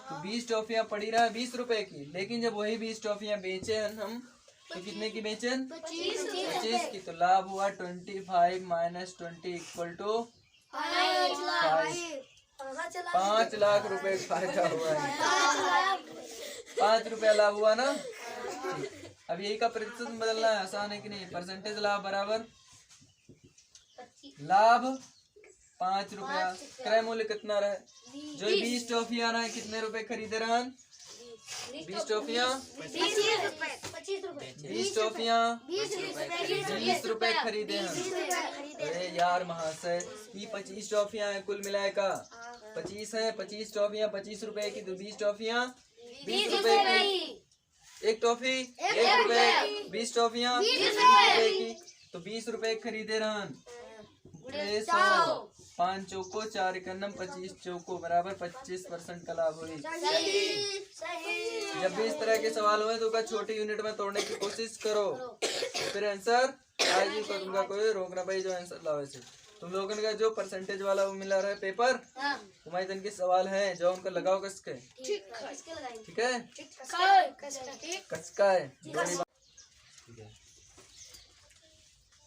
Speaker 1: तो 20 टॉफियाँ पड़ी रहा है 20 रुपए की, लेकिन जब वही 20 टॉफियाँ बेचे हैं हम तो कितने की बेचे? 25 की। तो लाभ हुआ 25 माइनस 20 इक्वल टू 5 लाख रुपए फायदा हुआ है। 5 रुपया लाभ हुआ ना। अब यही का प्रतिशत बदलना है, आसान है कि नहीं? परसेंटेज लाभ बराबर लाभ 5 रुपया। क्रय मूल्य कितना रहा? जो 20 टॉफियाँ रहा है कितने रुपए खरीदे रहा? 20 टॉफियाँ 20 टॉफियाँ 20 रुपए खरीदे हैं। अरे यार महाशय, ये 25 टॉफियाँ है कुल मिलाए का 25 है। 25 टॉफियाँ 25 रुपए की, तो 20 टॉफियाँ 20 रुपए की। एक टॉफी 1 रुपए, 20 टॉफियाँ 20 रुपए की, तो 20 रुपए खरीदे रहन। 5 चौको 4 इकन्नम 25 चौको बराबर 25% का लाभ हुई। जब भी इस तरह के सवाल हुए तो छोटी यूनिट में तोड़ने की कोशिश करो, फिर आंसर आज ही को तुमका कोई रोकना भाई। जो आंसर लावे से तुम लोगों का जो परसेंटेज वाला वो मिला रहा है पेपर, तुम्हारे दिन के सवाल है जो उनका लगाओ कसके। ठीक है, कसका है। ठीक है,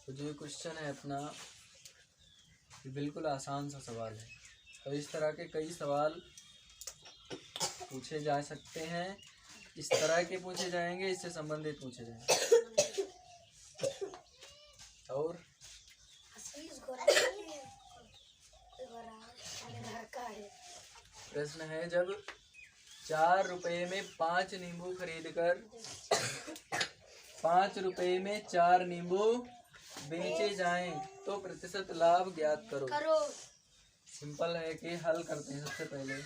Speaker 1: तो जो क्वेश्चन है अपना ये बिल्कुल आसान सा सवाल है। तो इस तरह के कई सवाल पूछे जा सकते हैं, इस तरह के पूछे जाएंगे, इससे संबंधित पूछे जाएंगे। और प्रश्न है, जब 4 रुपए में 5 नींबू खरीदकर 5 रुपए में 4 नींबू बेचे जाएं तो प्रतिशत लाभ ज्ञात करो। सिंपल है कि हल करते हैं। सबसे पहले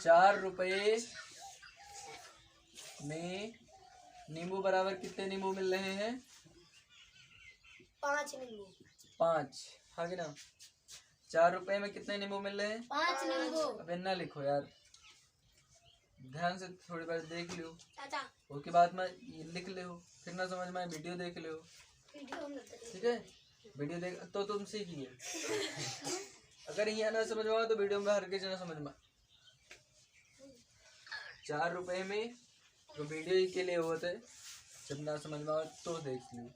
Speaker 1: 4 रुपए में नींबू बराबर कितने नींबू मिल रहे हैं?
Speaker 2: 5 नींबू।
Speaker 1: 5, हाँ कि ना? 4 रुपए में कितने नींबू मिल रहे हैं?
Speaker 2: 5 नींबू।
Speaker 1: अब इतना लिखो यार, ध्यान से थोड़ी बार देख लियो,
Speaker 2: चाचा
Speaker 1: उसके बाद में लिख ले हो, फिर ना समझ में आए वीडियो देख ले हो, ठीक है? वीडियो देख तो तुम सीखिए। अगर यहाँ ना समझ में आओ तो वीडियो में हर किसी ना समझ में। 4 रुपए में जो वीडियो के लिए होते है, जब ना समझ में आओ तो देख लियो,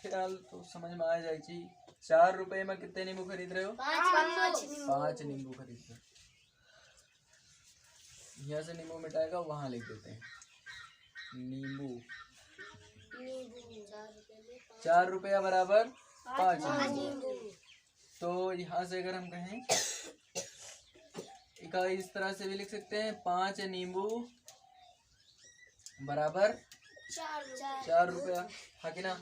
Speaker 1: फिलहाल तो समझ में आ जाएगी। 4 रुपए में कितने नींबू खरीद रहे हो? 5 नींबू खरीद रहे हो। यहाँ से नींबू मिटाएगा, वहां लिख देते हैं नींबू। 4 रुपया बराबर 5 नींबू। तो यहाँ से अगर हम कहें इस तरह से भी लिख सकते हैं, 5 नींबू बराबर 4 रुपया, हाँ कि ना?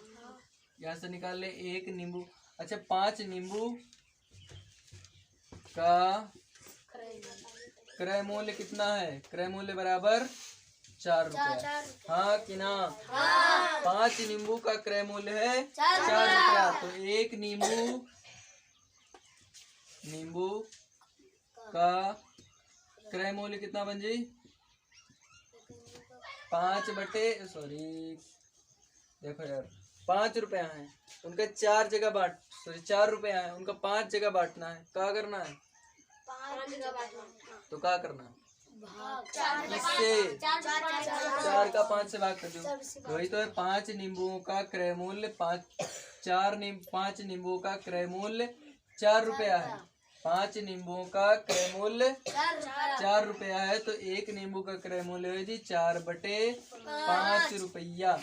Speaker 1: यहाँ से निकाल ले 1 नींबू। अच्छा, 5 नींबू का क्रय मूल्य कितना है? क्रय मूल्य बराबर 4 रुपया, हाँ कि ना? 5 नींबू का क्रय मूल्य है 4 रुपया। तो 1 नींबू का क्रय मूल्य कितना बन जी? 5 रुपया है, उनका 4 जगह 4 रुपया है, उनका 5 जगह बांटना है। क्या करना है? तो क्या करना है? इससे 4 का 5 से भाग कर दो, वही तो है। 5 नींबुओं का क्रय मूल्य 5 नींबुओं का क्रय मूल्य 4 रुपया है। 5 नींबुओं का क्रय मूल्य 4 रुपया है, तो 1 नींबू का क्रय मूल्य है जी 4/5 रुपया।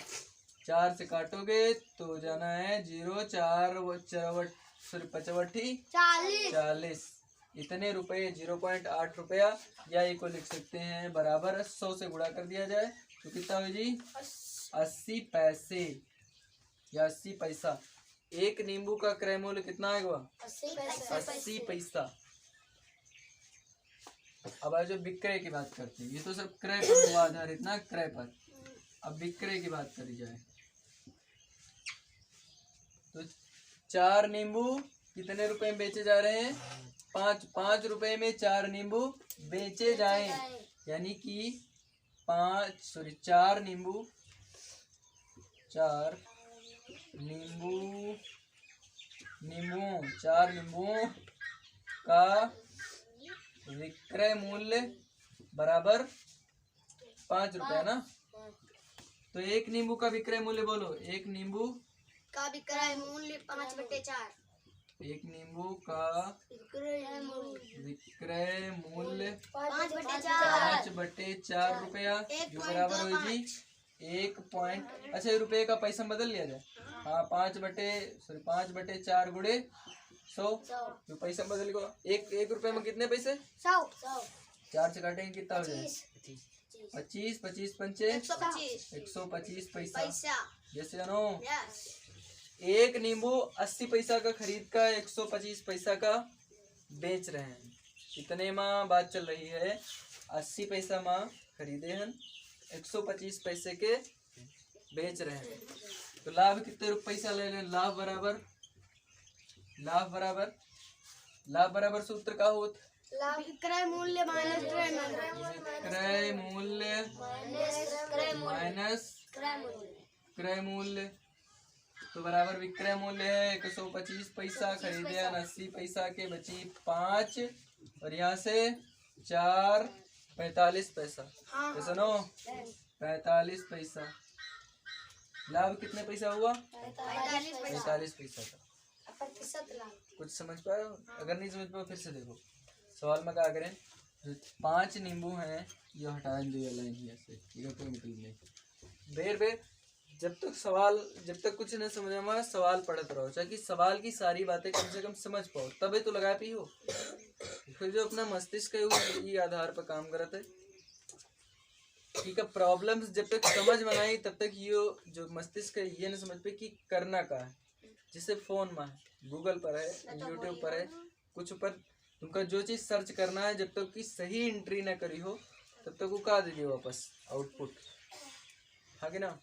Speaker 1: 4 से काटोगे तो जाना है 0, 4 55 40। इतने रुपए 0.8 रुपया, या इको लिख सकते हैं बराबर 100 से गुणा कर दिया जाए तो कितना हो जी? 80 पैसे या 80 पैसा। 1 नींबू का क्रय मूल्य कितना आएगा? 80 पैसा। अब आज जो विक्रय की बात करते हैं, ये तो सब क्रय पर हुआ आधारित ना, क्रय पर। अब विक्रय की बात करी जाए तो 4 नींबू कितने रुपए में बेचे जा रहे हैं? 5 रुपए में 4 नींबू बेचे जाएं, यानी कि 4 नींबुओं का विक्रय मूल्य बराबर 5 रुपया ना? तो 1 नींबू का विक्रय मूल्य बोलो। 1 नींबू
Speaker 2: का विक्रय मूल्य 5/4।
Speaker 1: 1 नींबू का विक्रय मूल्य 5/4 रुपया, जो बराबर हो जी 1 अच्छा, रुपये का पैसा बदल लिया जाए। हाँ, 5/4 गुणे 100, जो पैसा बदल गया। 1 रुपये में कितने पैसे?
Speaker 2: 100।
Speaker 1: 4 से काटेंगे कितना हो जाए? 25 पंचे 125 पैसा। जैसे जानो 1 नींबू 80 पैसा का खरीद का 125 पैसा का बेच रहे हैं। कितने माँ बात चल रही है? 80 पैसा माँ खरीदे हैं, 125 पैसे के बेच रहे हैं। तो लाभ कितने रुपये पैसा ले लें? लाभ बराबर सूत्र का होता?
Speaker 2: विक्रय मूल्य माइनस
Speaker 1: क्रय मूल्य माइनस क्रय मूल्य, तो बराबर विक्रय मूल्य है 125 पैसा, खरीदे 80 पैसा के, बची 5, और यहाँ से 4 45 पैसा। सुनो 45 पैसा। लाभ कितने पैसा हुआ? 45 पैसा का।
Speaker 2: प्रतिशत लाभ।
Speaker 1: कुछ समझ पाए हो? अगर नहीं समझ पाओ फिर से देखो सवाल में क्या करें। जो 5 नींबू हैं ये हटा दो ये लाइन यहाँ से, ये कोई मतलब नहीं। बेर जब तक कुछ नहीं समझ में आए सवाल पढ़ते रहो, चाहे कि सवाल की सारी बातें कम से कम समझ पाओ तबे तो लगा पी हो। फिर जो अपना मस्तिष्क है ये आधार पर काम करते है। ठीक है, प्रॉब्लम्स जब तक समझ में आई तब तक ये जो मस्तिष्क है ये नहीं समझ पे कि करना क्या है। जैसे फोन में है, गूगल पर है, यूट्यूब पर है, कुछ पर तुमका जो चीज सर्च करना है जब तक कि सही एंट्री ना करी हो तब तक वो का दे दियो वापस आउटपुट, हाँ कि ना।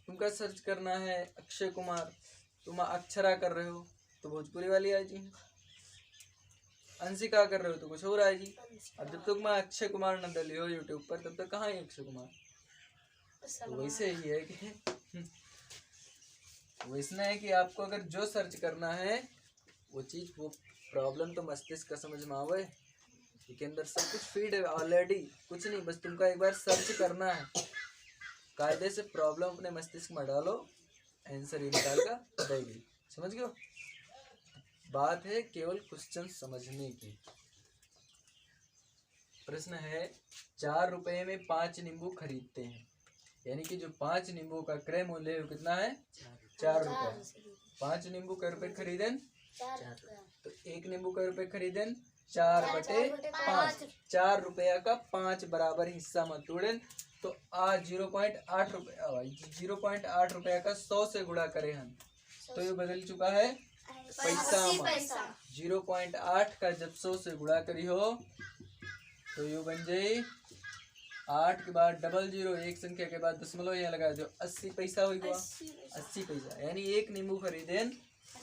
Speaker 1: तुमका सर्च करना है अक्षय कुमार, तुम अक्षरा कर रहे हो तो भोजपुरी वाली आएगी। अंशिका कर रहे हो तो कुछ और आएगी। अब जब तक मैं अक्षय कुमार न डली हो यूट्यूब पर तब तक कहाँ है अक्षय कुमार। तो वैसे ही है कि वैसा है कि आपको अगर जो सर्च करना है वो चीज, वो प्रॉब्लम तो मस्तिष्क का समझ में आवे, इसके अंदर सब कुछ फीड है ऑलरेडी। कुछ नहीं, बस तुमका एक बार सर्च करना है, कायदे से प्रॉब्लम अपने मस्तिष्क में डालो, आंसर ही निकाल कर देगी। समझ गए? बात है केवल क्वेश्चन समझने की। प्रश्न है 4 रुपए में 5 नींबू खरीदते हैं, यानी कि जो 5 नींबू का क्रय मूल्य है वो कितना है 4 रुपए। 5 नींबू का रुपए खरीदें तो 1 नींबू का रुपए खरीदें 4/5। 4 रुपया का 5 बराबर हिस्सा में तोड़ें तो आज 0.8 रुपया, 0.8 रुपया का 100 से गुणा करें हम तो ये बदल चुका है पैसा में। 0.8 का जब 100 से गुणा करी हो तो ये बन जाए 8 के बाद डबल 0, एक संख्या के बाद दशमलव यहाँ लगा दो, 80 पैसा हो गया। 80 पैसा यानी 1 नींबू खरीदे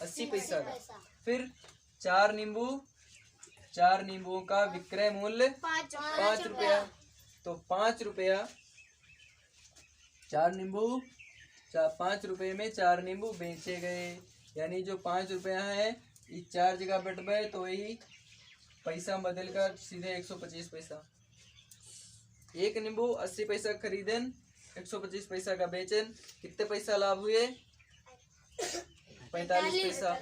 Speaker 1: 80 पैसा का। फिर 4 नींबुओं का विक्रय मूल्य 5 रुपया, तो 5 रुपया 4 नींबू, 5 रुपए में 4 नींबू बेचे गए, यानी जो 5 रुपया है ये 4 जगह बट गए तो वही पैसा बदल कर सीधे 125 पैसा। 1 नींबू 80 पैसा खरीदें, 125 पैसा का बेचें, कितने पैसा लाभ हुए 45 पैसा।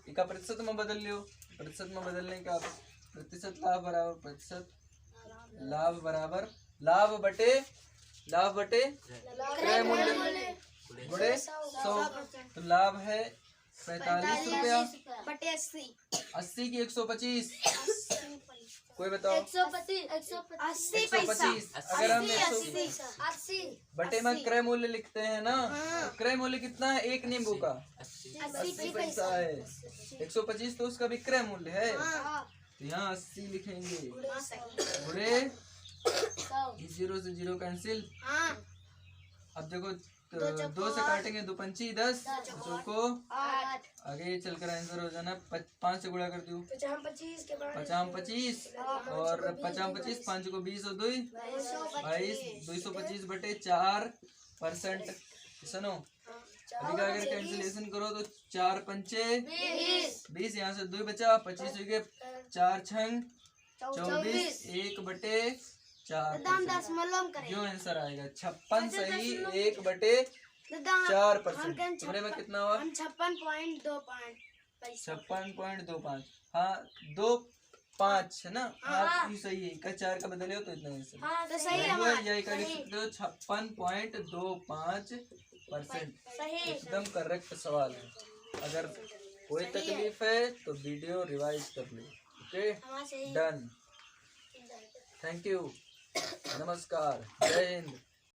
Speaker 1: इसका प्रतिशत में बदल लियो, प्रतिशत में बदलने का प्रतिशत लाभ बराबर प्रतिशत लाभ बराबर लाभ बटे क्रय मूल्य गुणे 100, तो लाभ है 45 रुपया
Speaker 2: बटे 80।
Speaker 1: 80 की 125, कोई बताओ
Speaker 2: 80
Speaker 1: 125। अगर हम 180 बटे में क्रय मूल्य लिखते हैं ना तो क्रय मूल्य कितना है 1 नींबू का 80 पैसा है, 125 तो उसका विक्रय मूल्य है, तो यहाँ 80 लिखेंगे गुणे 0 से 0 कैंसिल। अब देखो 2 से काटेंगे 2 पंची 10, को आगे चलकर आंसर हो जाना 5 से गुणा कर दो 50-25 और 50-25 5 को 20 और 2 22, 225 बटे 4%। सुनो अभी का अगर कैंसिलेशन करो तो 4 पंचे 20, यहाँ से 2 बचा 25 हो गए, 4 छंग 24, 1 बटे 4%। जो आंसर आएगा 56 सही 1/4%। तुम्हारे में कितना हुआ 56.25। हाँ 2.5 है ना, हाँ ये सही है, का 4 का बदले हो तो इतना आंसर
Speaker 2: तो सही है।
Speaker 1: यही का लिख सकते हो 56.25%। एकदम करेक्ट सवाल है। अगर कोई तकलीफ है तो वीडियो रिवाइज कर लो। ओके डन, थैंक यू, नमस्कार, जय हिंद।